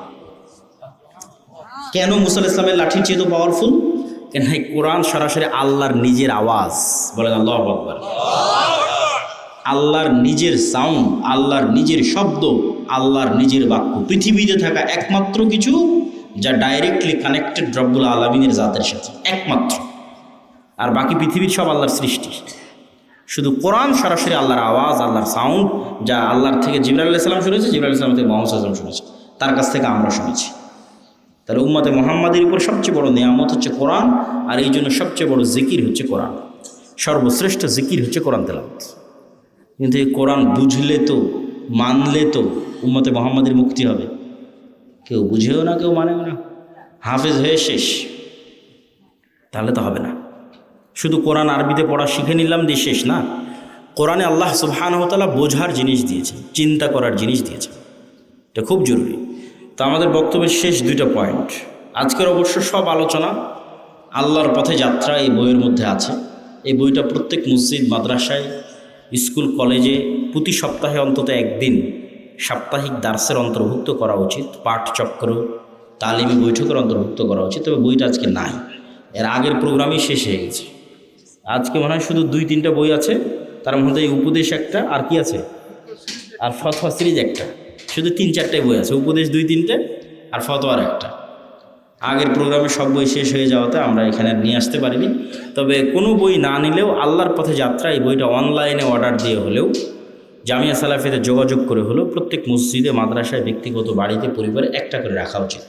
কেন মুসা আলাইহিস সালামের লাঠির চেয়ে পাওয়ারফুল? কেন এই কোরআন সরাসরি আল্লাহর নিজের আওয়াজ। বলেন আল্লাহু আকবার। আল্লাহর নিজের সাউন্ড, আল্লাহর নিজের শব্দ, আল্লাহর নিজের বাক্য। পৃথিবীতে থাকা একমাত্র কিছু যা ডাইরেক্টলি কানেক্টেড রব্বুল আলামিনের জাতের সাথে, একমাত্র। আর বাকি পৃথিবীর সব আল্লাহর সৃষ্টি। শুধু কোরআন সরাসরি আল্লাহর আওয়াজ, আল্লাহর সাউন্ড, যা আল্লাহর থেকে জিবরাইল আলাইহিস সালাম শুনেছে, জিবরাইল আলাইহিস সালাম থেকে মুহাম্মদ সাল্লাল্লাহু আলাইহি ওয়াসাল্লাম শুনেছে, তার কাছ থেকে আমরা শুনেছি। তাহলে উম্মতে মুহাম্মাদের উপর সবচেয়ে বড় নিয়ামত হচ্ছে কোরআন। আর এই জন্য সবচেয়ে বড় জিকির হচ্ছে কোরআন। সর্বশ্রেষ্ঠ জিকির হচ্ছে কোরআন তেলাওয়াত। কিন্তু এই কোরআন বুঝলে তো, মানলে তো উম্মতে মুহাম্মাদের মুক্তি হবে। কেউ বুঝেও না, কেউ মানেও না, হাফেজ হয়ে শেষ, তাহলে তো হবে না। শুধু কোরআন আরবিতে পড়া শিখে নিলাম দিয়ে শেষ না। কোরআনে আল্লাহ সুবহানাহু ওয়া তাআলা বোঝার জিনিস দিয়েছেন, চিন্তা করার জিনিস দিয়েছেন। এটা খুব জরুরি। তো আমাদের বক্তব্যের শেষ দুইটা পয়েন্ট, আজকের অবশ্য সব আলোচনা আল্লাহর পথে যাত্রা এই বইয়ের মধ্যে আছে। এই বইটা প্রত্যেক মসজিদ, মাদ্রাসায়, স্কুল, কলেজে প্রতি সপ্তাহে অন্তত একদিন সাপ্তাহিক দার্সের অন্তর্ভুক্ত করা উচিত, পাঠচক্র, তালিমি বৈঠকের অন্তর্ভুক্ত করা উচিত। তবে বইটা আজকে নাই, এর আগের প্রোগ্রামই শেষ হয়ে গেছে। আজকে মনে হয় শুধু 2-3টা বই আছে, তার মধ্যে এই উপদেশ একটা, আর কি আছে, আর ফতোয়া সিরিজ একটা, শুধু 3-4টাই বই আছে। উপদেশ 2-3টে আর ফতোয়ার একটা। আগের প্রোগ্রামে সব বই শেষ হয়ে যাওয়াতে আমরা এখানে নিয়ে আসতে পারিনি। তবে কোনো বই না নিলেও আল্লাহর পথে যাত্রা এই বইটা অনলাইনে অর্ডার দিয়ে হলেও, জামিয়া সালাফিতে যোগাযোগ করে হলেও প্রত্যেক মসজিদে, মাদ্রাসায়, ব্যক্তিগত বাড়িতে, পরিবারে একটা করে রাখা উচিত।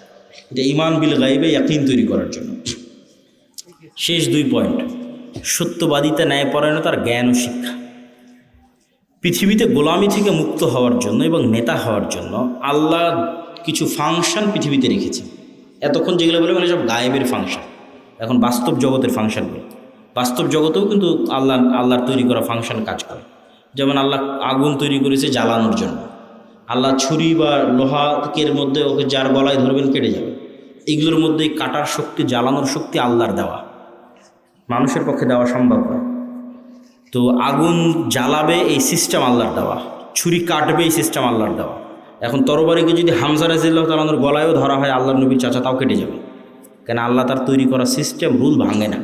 এটা ঈমান বিল গায়বে ইয়াকিন তৈরি করার জন্য। শেষ 2 পয়েন্ট, সত্যবাদিতা, ন্যায়পরায়ণতার জ্ঞান ও শিক্ষা। পৃথিবীতে গোলামি থেকে মুক্ত হওয়ার জন্য এবং নেতা হওয়ার জন্য আল্লাহ কিছু ফাংশন পৃথিবীতে রেখেছে। এতক্ষণ যেগুলো বলে সব গায়েবের ফাংশন, এখন বাস্তব জগতের ফাংশনগুলো। বাস্তব জগতেও কিন্তু আল্লাহর তৈরি করা ফাংশন কাজ করে। যেমন আল্লাহ আগুন তৈরি করেছে জ্বালানোর জন্য। আল্লাহ ছুরি বা লোহাকের মধ্যে ওকে যার গলায় ধরবেন কেটে যাবে। এগুলোর মধ্যে কাটার শক্তি, জ্বালানোর শক্তি আল্লাহর দেওয়া, মানুষের পক্ষে দেওয়া সম্ভব নয়। তো আগুন জ্বালাবে এই সিস্টেম আল্লাহর দেওয়া, ছুরি কাটবে এই সিস্টেম আল্লাহর দেওয়া। এখন তরবারিকে যদি হামজা রাদিয়াল্লাহু তাআলার গলায়ও ধরা হয়, আল্লাহর নবীর চাচা, তাও কেটে যাবে, কেন আল্লাহ তার তৈরি করা সিস্টেম, রুল ভাঙে না।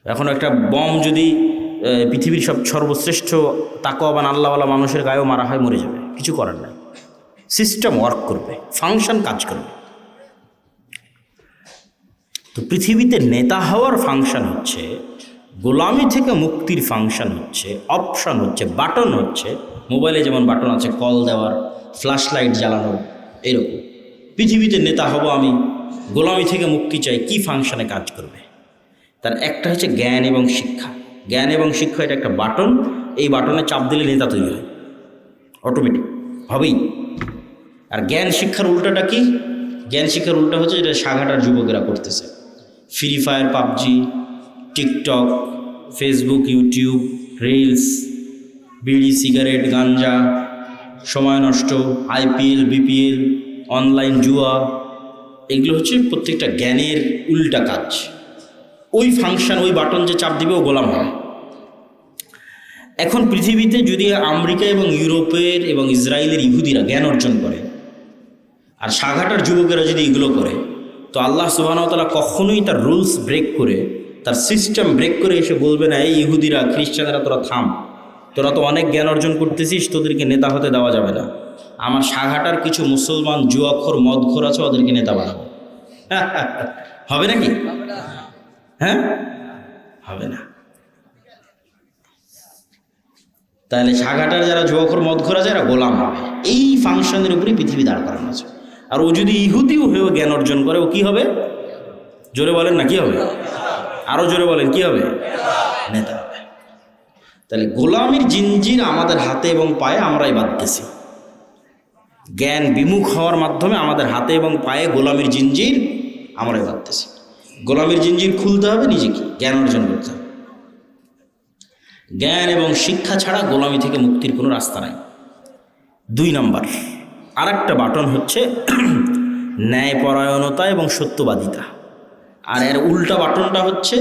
এখন একটা বম যদি পৃথিবীর সর্বশ্রেষ্ঠ তাকওয়াবান আল্লাহওয়ালা মানুষের গায়েও মারা হয়, মরে যাবে, কিছু করার নাই। সিস্টেম ওয়ার্ক করবে, ফাংশন কাজ করবে। তো পৃথিবীতে নেতা হওয়ার ফাংশন হচ্ছে, গোলামি থেকে মুক্তির ফাংশন হচ্ছে, অপশন হচ্ছে, বাটন হচ্ছে। মোবাইলে যেমন বাটন আছে কল দেওয়ার, ফ্ল্যাশ লাইট জ্বালানোর, এরকম পৃথিবীতে নেতা হব আমি, গোলামি থেকে মুক্তি চাই, কি ফাংশনে কাজ করবে? তার একটা হচ্ছে জ্ঞান এবং শিক্ষা। জ্ঞান এবং শিক্ষা এটা একটা বাটন, এই বাটনে চাপ দিলে নেতা তৈরি হয়, অটোমেটিক হবেই। আর জ্ঞান শিক্ষার উল্টাটা কি? জ্ঞান শিক্ষার উল্টা হচ্ছে যেটা সাঘাটার যুবকেরা করতেছে, free fire, PUBG, TikTok, Facebook, YouTube, reels, বিড়ি, সিগারেট, গাঞ্জা, সময় নষ্ট, আইপিএল, বিপিএল, অনলাইন জুয়া, এগুলো হচ্ছে প্রত্যেকটা জ্ঞানের উল্টা কাজ। ওই ফাংশন, ওই বাটন যে চাপ দিবে ও গোলাম হবে। এখন পৃথিবীতে যদি আমেরিকা এবং ইউরোপের এবং ইসরায়েলের ইহুদিরা জ্ঞান অর্জন করে, আর সাঘাটার যুবকেরা যদি এগুলো করে, তো আল্লাহ সুবহানাহু ওয়া তাআলা কখনোই তার রুলস ব্রেক করে, তার সিস্টেম ব্রেক করে এসে বলবে না, এই ইহুদিরা, খ্রিস্টানেরা, তোরা থাম, তোরা তো অনেক জ্ঞান অর্জন করতেছিস, তোদেরকে নেতা হতে দেওয়া যাবে না। আমার সাঘাটার কিছু মুসলমান জুয়াখোর, মদখোর আছে, ওদেরকে নেতা বানাবো। হবে নাকি? হ্যাঁ, হবে না। তাহলে সাঘাটার যারা জুয়াখোর, মদখোর আছে, এরা গোলাম হবে। এই ফাংশনের উপরেই পৃথিবী দাঁড় করানো আছে। আর ও যদি ইহুদিও হয়েও জ্ঞান অর্জন করে, ও কি হবে? জোরে বলেন না, কি হবে? আরো জোরে বলেন, কি হবে? নেতা হবে। তাহলে গোলামির জিঞ্জির আমাদের হাতে এবং পায়ে আমরাই বাঁধতেছি। জ্ঞান বিমুখ হওয়ার মাধ্যমে আমাদের হাতে এবং পায়ে গোলামির জিঞ্জির আমরাই বাঁধতেছি। গোলামির জিঞ্জির খুলতে হবে নিজেকে, জ্ঞান অর্জন করতে হবে। জ্ঞান এবং শিক্ষা ছাড়া গোলামি থেকে মুক্তির কোনো রাস্তা নাই। 2 নাম্বার আর একটা বাটন হচ্ছে ন্যায়পরায়ণতা এবং সত্যবাদিতা। আর এর উল্টা বাটনটা হচ্ছে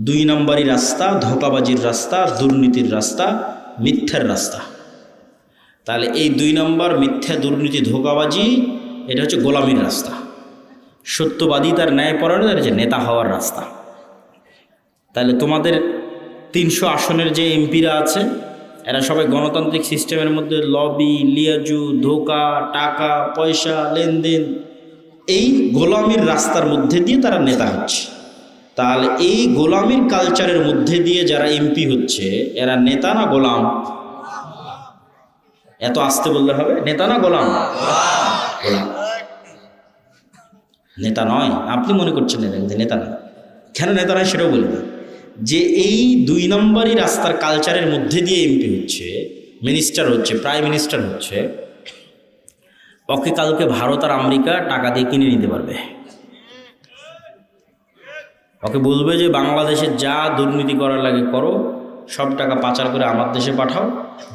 2 নাম্বারই রাস্তা, ধোঁকাবাজির রাস্তা, দুর্নীতির রাস্তা, মিথ্যার রাস্তা। তাহলে এই 2 নাম্বার, মিথ্যা, দুর্নীতি, ধোঁকাবাজি, এটা হচ্ছে গোলামির রাস্তা। সত্যবাদিতার, ন্যায়পরায়ণতার যে নেতা হওয়ার রাস্তা। তাহলে তোমাদের 300 আসনের যে এমপিরা আছে, এরা সবাই গণতান্ত্রিক সিস্টেমের মধ্যে লবি, লিয়াজু, ধোঁকা, টাকা পয়সা, লেনদেন, এই গোলামির রাস্তার মধ্যে দিয়ে তারা নেতা হচ্ছে। তাহলে এই গোলামির কালচারের মধ্যে দিয়ে যারা এমপি হচ্ছে, এরা নেতা না গোলাম? এত আস্তে বললে হবে? নেতা না গোলাম? গোলাম। নেতা নয়। আপনি মনে করছেন নেতা না, কেন নেতা নয় সেটাও বলি না। যে এই 2 নম্বরই রাস্তার কালচারের মধ্যে দিয়ে এমপি হচ্ছে, মিনিস্টার হচ্ছে, প্রাইম মিনিস্টার হচ্ছে, ওকে কালকে ভারত আর আমেরিকা টাকা দিয়ে কিনে নিতে পারবে। ওকে বলবে যে বাংলাদেশে যা দুর্নীতি করার লাগে করো, সব টাকা পাচার করে আমার দেশে পাঠাও,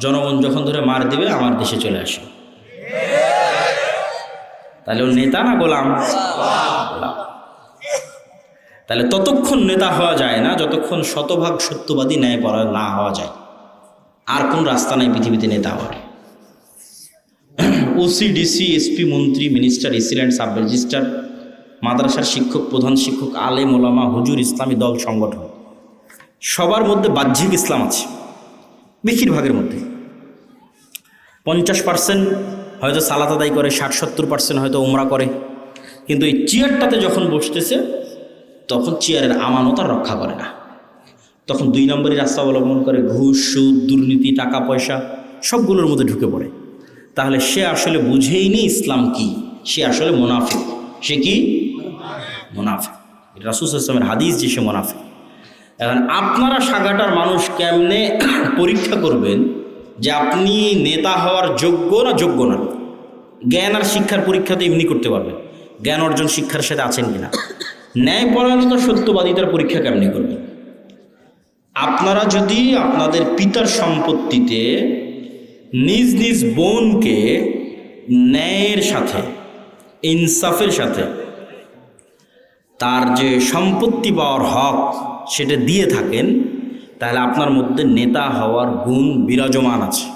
জনগণ যখন ধরে মার দিবে আমার দেশে চলে আসো। তাহলে ও নেতা না গোলাম? তাহলে ততক্ষণ নেতা হওয়া যায় না যতক্ষণ শতভাগ সত্যবাদী ন্যায়পরায়ণ না হওয়া যায়। আর কোন রাস্তা নাই পৃথিবীতে নেতা হওয়ার। ওসি, ডিসি, এসপি, মন্ত্রী, মিনিস্টার, এসিল্যান্ড, সাব রেজিস্ট্রার, মাদ্রাসার শিক্ষক, প্রধান শিক্ষক, আলেম, ওলামা, হুজুর, ইসলামী দল, সংগঠন, সবার মধ্যে বাহ্যিক ইসলাম আছে। বেশিরভাগের মধ্যে 50% হয়তো সালাত আদায় করে, 60-70% হয়তো উমরা করে। কিন্তু এই চেয়ারটাতে যখন বসতেছে তখন চেয়ারের আমানত আর রক্ষা করে না। তখন 2 নম্বরই রাস্তা অবলম্বন করে, ঘুষ, সুদ, দুর্নীতি, টাকা পয়সা সবগুলোর মধ্যে ঢুকে পড়ে। তাহলে সে আসলে বুঝেইনি ইসলাম কি, সে আসলে মুনাফিক। সে কি? মুনাফিক। রাসূল সাল্লাল্লাহু আলাইহি ওয়াসাল্লামের হাদিস যে সে মুনাফিক। এখন আপনারা সাগাটার মানুষ কেমনে পরীক্ষা করবেন যে আপনি নেতা হওয়ার যোগ্য না যোগ্য না? জ্ঞান আর শিক্ষার পরীক্ষাতে এমনি করতে পারবেন, জ্ঞান অর্জন শিক্ষার সাথে আছেন কিনা। ন্যায়পরায়ণতা, সত্যবাদিতার পরীক্ষা কেমনি করবেন? আপনারা যদি আপনাদের পিতার সম্পত্তিতে নিজ নিজ বোনকে ন্যায়ের সাথে, ইনসাফের সাথে তার যে সম্পত্তি পাওয়ার হক সেটা দিয়ে থাকেন, তাহলে আপনার মধ্যে নেতা হওয়ার গুণ বিরাজমান আছে।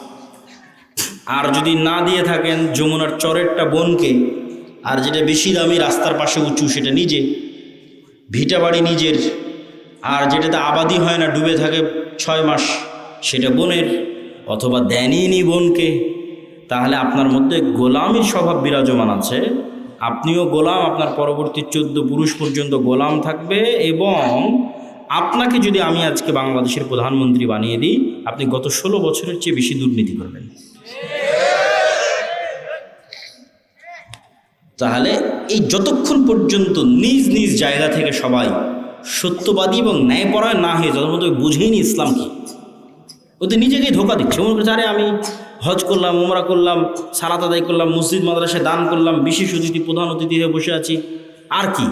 আর যদি না দিয়ে থাকেন, যমুনার চরেরটা বোনকে, আর যেটা বেশি দামি রাস্তার পাশে উঁচু সেটা নিজে, ভিটা বাড়ি নিজের, আর যেটাতে আবাদি হয় না, ডুবে থাকে 6 মাস, সেটা বোনের, অথবা দেনইনি বোনকে, তাহলে আপনার মধ্যে গোলামির স্বভাব বিরাজমান আছে। আপনিও গোলাম, আপনার পরবর্তী 14 পুরুষ পর্যন্ত গোলাম থাকবে। এবং আপনাকে যদি আমি আজকে বাংলাদেশের প্রধানমন্ত্রী বানিয়ে দিই, আপনি গত 16 বছরের চেয়ে বেশি দুর্নীতি করবেন। তাহলে এই যতক্ষণ পর্যন্ত নিজ নিজ জায়গা থেকে সবাই সত্যবাদী এবং ন্যায়পরায়ণ না হয়ে যতক্ষণ বুঝেইনি ইসলাম কি, ওদের নিজেকেই ধোকা দিচ্ছে। মনে করছে, আরে আমি হজ করলাম, উমরা করলাম, সালাত আদায় করলাম, মসজিদ মাদ্রাসায় দান করলাম, বিশেষ অতিথি, প্রধান অতিথি হয়ে বসে আছি, আর কি?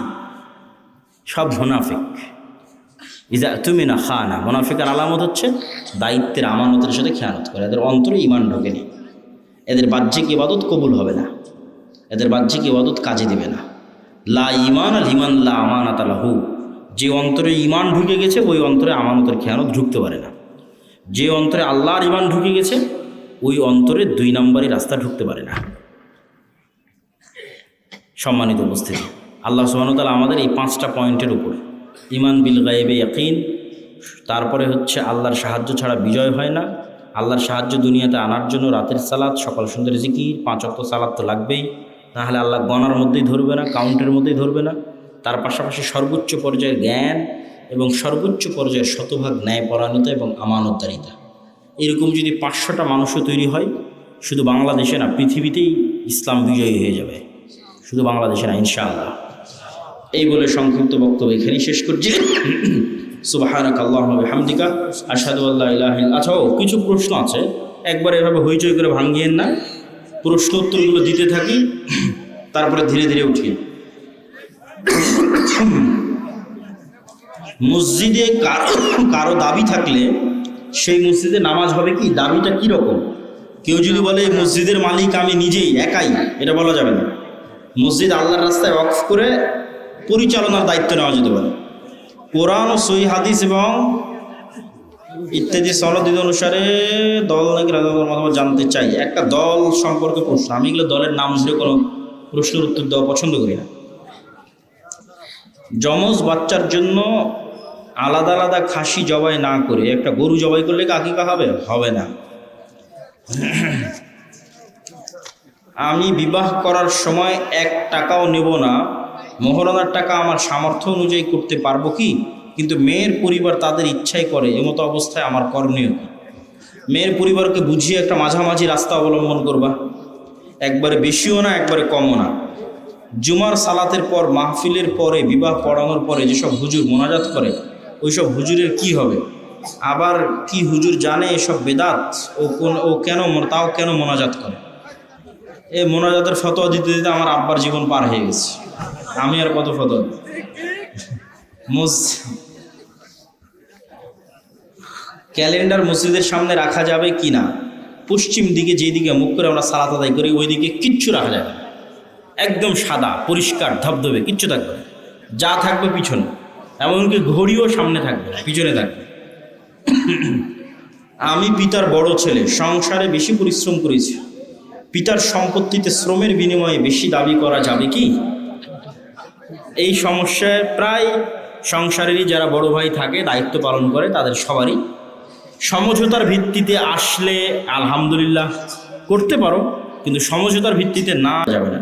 সব মুনাফিক। ইজা তুমি না খানা, মুনাফিকের আলামত হচ্ছে দায়িত্বের আমানতের সাথে খেয়ানত করে। এদের অন্তরে ঈমান ঢোকেনি, এদের বাহ্যিক ইবাদত কবুল হবে না, এদের বাহ্যিক ইবাদত কাজে দিবে না। লা ঈমান আল ঈমান লা আমানাত লাহু। যে অন্তরে ঈমান ঢুকে গেছে ওই অন্তরে আমানতের খেয়ানত ঢুকতে পারে না। যে অন্তরে আল্লাহর ঈমান ঢুকে গেছে ওই অন্তরে 2 নম্বরই রাস্তা ঢুকতে পারে না। সম্মানিত উপস্থিতি, আল্লাহ সুবহানাহু ওয়া তাআলা আমাদের এই 5টা পয়েন্টের উপর, ঈমান বিল গায়বে ইয়াকিন, তারপরে হচ্ছে আল্লাহর সাহায্য ছাড়া বিজয় হয় না, আল্লাহর সাহায্য দুনিয়াতে আনার জন্য রাতের সালাত, সকাল সন্ধ্যের জিকির, 5 ওয়াক্ত সালাত তো লাগবেই, নাহলে আল্লাহ গণার মধ্যেই ধরবে না, কাউন্টের মধ্যেই ধরবে না। তার পাশাপাশি সর্বোচ্চ পর্যায়ের জ্ঞান এবং সর্বোচ্চ পর্যায়ের শতভাগ ন্যায়পরায়ণতা এবং আমানতদারিতা। এরকম যদি 500টা মানুষও তৈরি হয়, শুধু বাংলাদেশে না পৃথিবীতেই ইসলাম বিজয়ী হয়ে যাবে, শুধু বাংলাদেশে না ইনশাআল্লাহ। এই বলে সংক্ষিপ্ত বক্তব্য এখানেই শেষ করছি। সুবহানাকা আল্লাহুম্মা ওয়া বিহামদিকা আশহাদু আল্লা ইলাহা ইল্লা। আচ্ছা, কিছু প্রশ্ন আছে, একবার এভাবে হইচই করে ভাঙিয়েন না, প্রশ্ন উত্তরগুলো দিতে থাকি, তারপরে ধীরে ধীরে উঠি। মসজিদে কারো দাবি থাকলে সেই মসজিদে নামাজ হবে কি? দাবিটা কি রকম? কেউ যদি বলে মসজিদের মালিক আমি নিজেই, একাই, এটা বলা যাবে না। মসজিদ আল্লাহর রাস্তায় ওয়াকফ করে পরিচালনার দায়িত্ব নেওয়া যেতে পারে। কোরআন ও সহিহ হাদিস এবং ইত্যাদি সনদ অনুসারে দল নাকি রাজনৈতিক মতামত জানতে চাই। একটা দল সম্পর্কে প্রশ্ন, আমি এগুলো দলের নাম ধরে কোনো প্রশ্নের উত্তর দেওয়া পছন্দ করি না। যমজ বাচ্চার জন্য আলাদা আলাদা খাসি জবাই না করে একটা গরু জবাই করলে কি আকিকা হবে? হবে না। আমি বিবাহ করার সময় 1 টাকাও নেব না, মোহরানার টাকা আমার সামর্থ্য অনুযায়ী করতে পারবো কি? কিন্তু মেয়ের পরিবার তাদের ইচ্ছাই করে, এমতো অবস্থায় আমার করণীয় কি? মেয়ের পরিবারকে বুঝিয়ে একটা মাঝামাঝি রাস্তা অবলম্বন করবা, একবারে বেশিও না একবারে কমও না। জুমার সালাতের পর, মাহফিলের পরে, বিবাহ পড়ানোর পরে যেসব হুজুর মোনাজাত করে, ওইসব হুজুরের কি হবে? আবার কি হুজুর জানে এসব বেদাত? ও কেন তাও কেন মোনাজাত করে? এই মোনাজাতের ফতোয়া দিতে দিতে আমার আব্বার জীবন পার হয়ে গেছে, আমি আর কত ফতোয়া। ক্যালেন্ডার মসজিদের সামনে রাখা যাবে কি না? পশ্চিম দিকে যেদিকে মুখ করে আমরা সালাত আদায় করি ওই দিকে কিচ্ছু রাখা যাবে না। একদম সাদা পরিষ্কার ধবধবে, কিচ্ছু থাকবে না, যা থাকবে পিছনে, এমনকি ঘড়িও সামনে থাকবে না, পিছনে থাকবে। আমি পিতার বড় ছেলে, সংসারে বেশি পরিশ্রম করেছি, পিতার সম্পত্তিতে শ্রমের বিনিময়ে বেশি দাবি করা যাবে কি? এই সমস্যায় প্রায় সংসারেরই যারা বড় ভাই থাকে, দায়িত্ব পালন করে, তাদের সবারই সমঝোতার ভিত্তিতে আসলে আলহামদুলিল্লাহ করতে পারো, কিন্তু সমঝোতার ভিত্তিতে না যাবে না।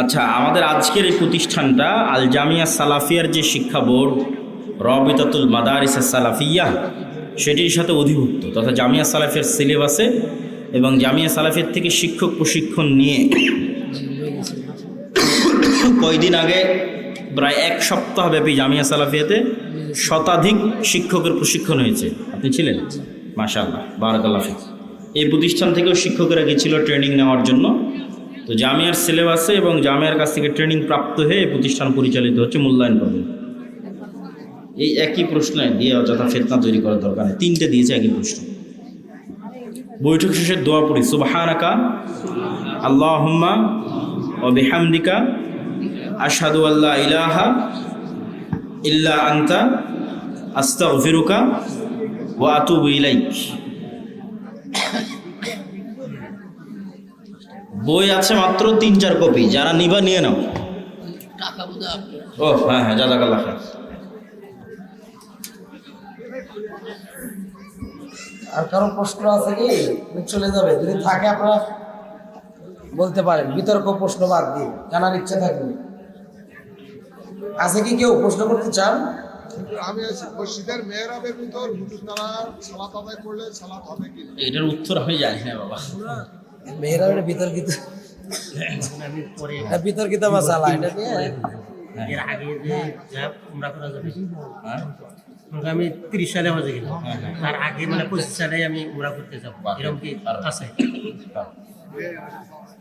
আচ্ছা, আমাদের আজকের এই প্রতিষ্ঠানটা আল জামিয়া সালাফিয়ার যে শিক্ষা বোর্ড, রবিতাতুল মাদারিস সালাফিয়া, সেটির সাথে অধিভুক্ত, তথা জামিয়া সালাফিয়ার সিলেবাসে এবং জামিয়া সালাফিয়ার থেকে শিক্ষক প্রশিক্ষণ নিয়ে কয়দিন আগে প্রায় 1 সপ্তাহ ব্যাপী জামিয়া সালাফিয়াতে শতাধিক শিক্ষকের প্রশিক্ষণ হয়েছে। আপনি ছিলেন? মাশাআল্লাহ, বারাকাল্লাহ ফিক। এই প্রতিষ্ঠান থেকেও শিক্ষকেরা গেছিল ট্রেনিং নেওয়ার জন্য। তো জামিয়ার সিলেবাসে এবং জামিয়ার কাছ থেকে ট্রেনিং প্রাপ্ত হয়ে এই প্রতিষ্ঠান পরিচালিত হচ্ছে। মূল্যায়ন করবেন। এই একই প্রশ্নে দিয়ে অযথা ফিতনা তৈরি করার দরকার নেই। 3টে দিয়েছে একই প্রশ্ন। বৈঠক শেষে দোয়া পড়ি, সুবহানাকা আল্লাহুম্মা ওয়া বিহামদিকা আশহাদু আল্লা ইলাহা ইল্লা আনতা আস্তাগফিরুকা ওয়া আতুবু ইলাইক। বই আছে মাত্র 3-4 কপি, যারা নিবা নিয়ে নাও। ও হ্যাঁ হ্যাঁ, জাযাকাল্লাহ খাইর। আর কারো প্রশ্ন আছে কি? চলে যাবে, যদি থাকে আপনারা বলতে পারেন, বিতর্ক প্রশ্ন বাদ দিয়ে জানার ইচ্ছা থাকবে। আছে কি কেউ প্রশ্ন করতে চান? আমি মসজিদের মেহরাবের ভিতর হুজুর দ্বারা সালাত আদায় করলে সালাত হবে কি? এটার উত্তর আমি জানি না বাবা। মেহরাবের বিতর্কিত, বিতর্কিত মাসালা, এটা নিয়ে এর আগে যে উমরা করা যাবে, আমি 30 সালে হজে গেলাম, তার আগে মানে 25 সালে আমি উমরা করতে যাবো, এরকম কি আছে?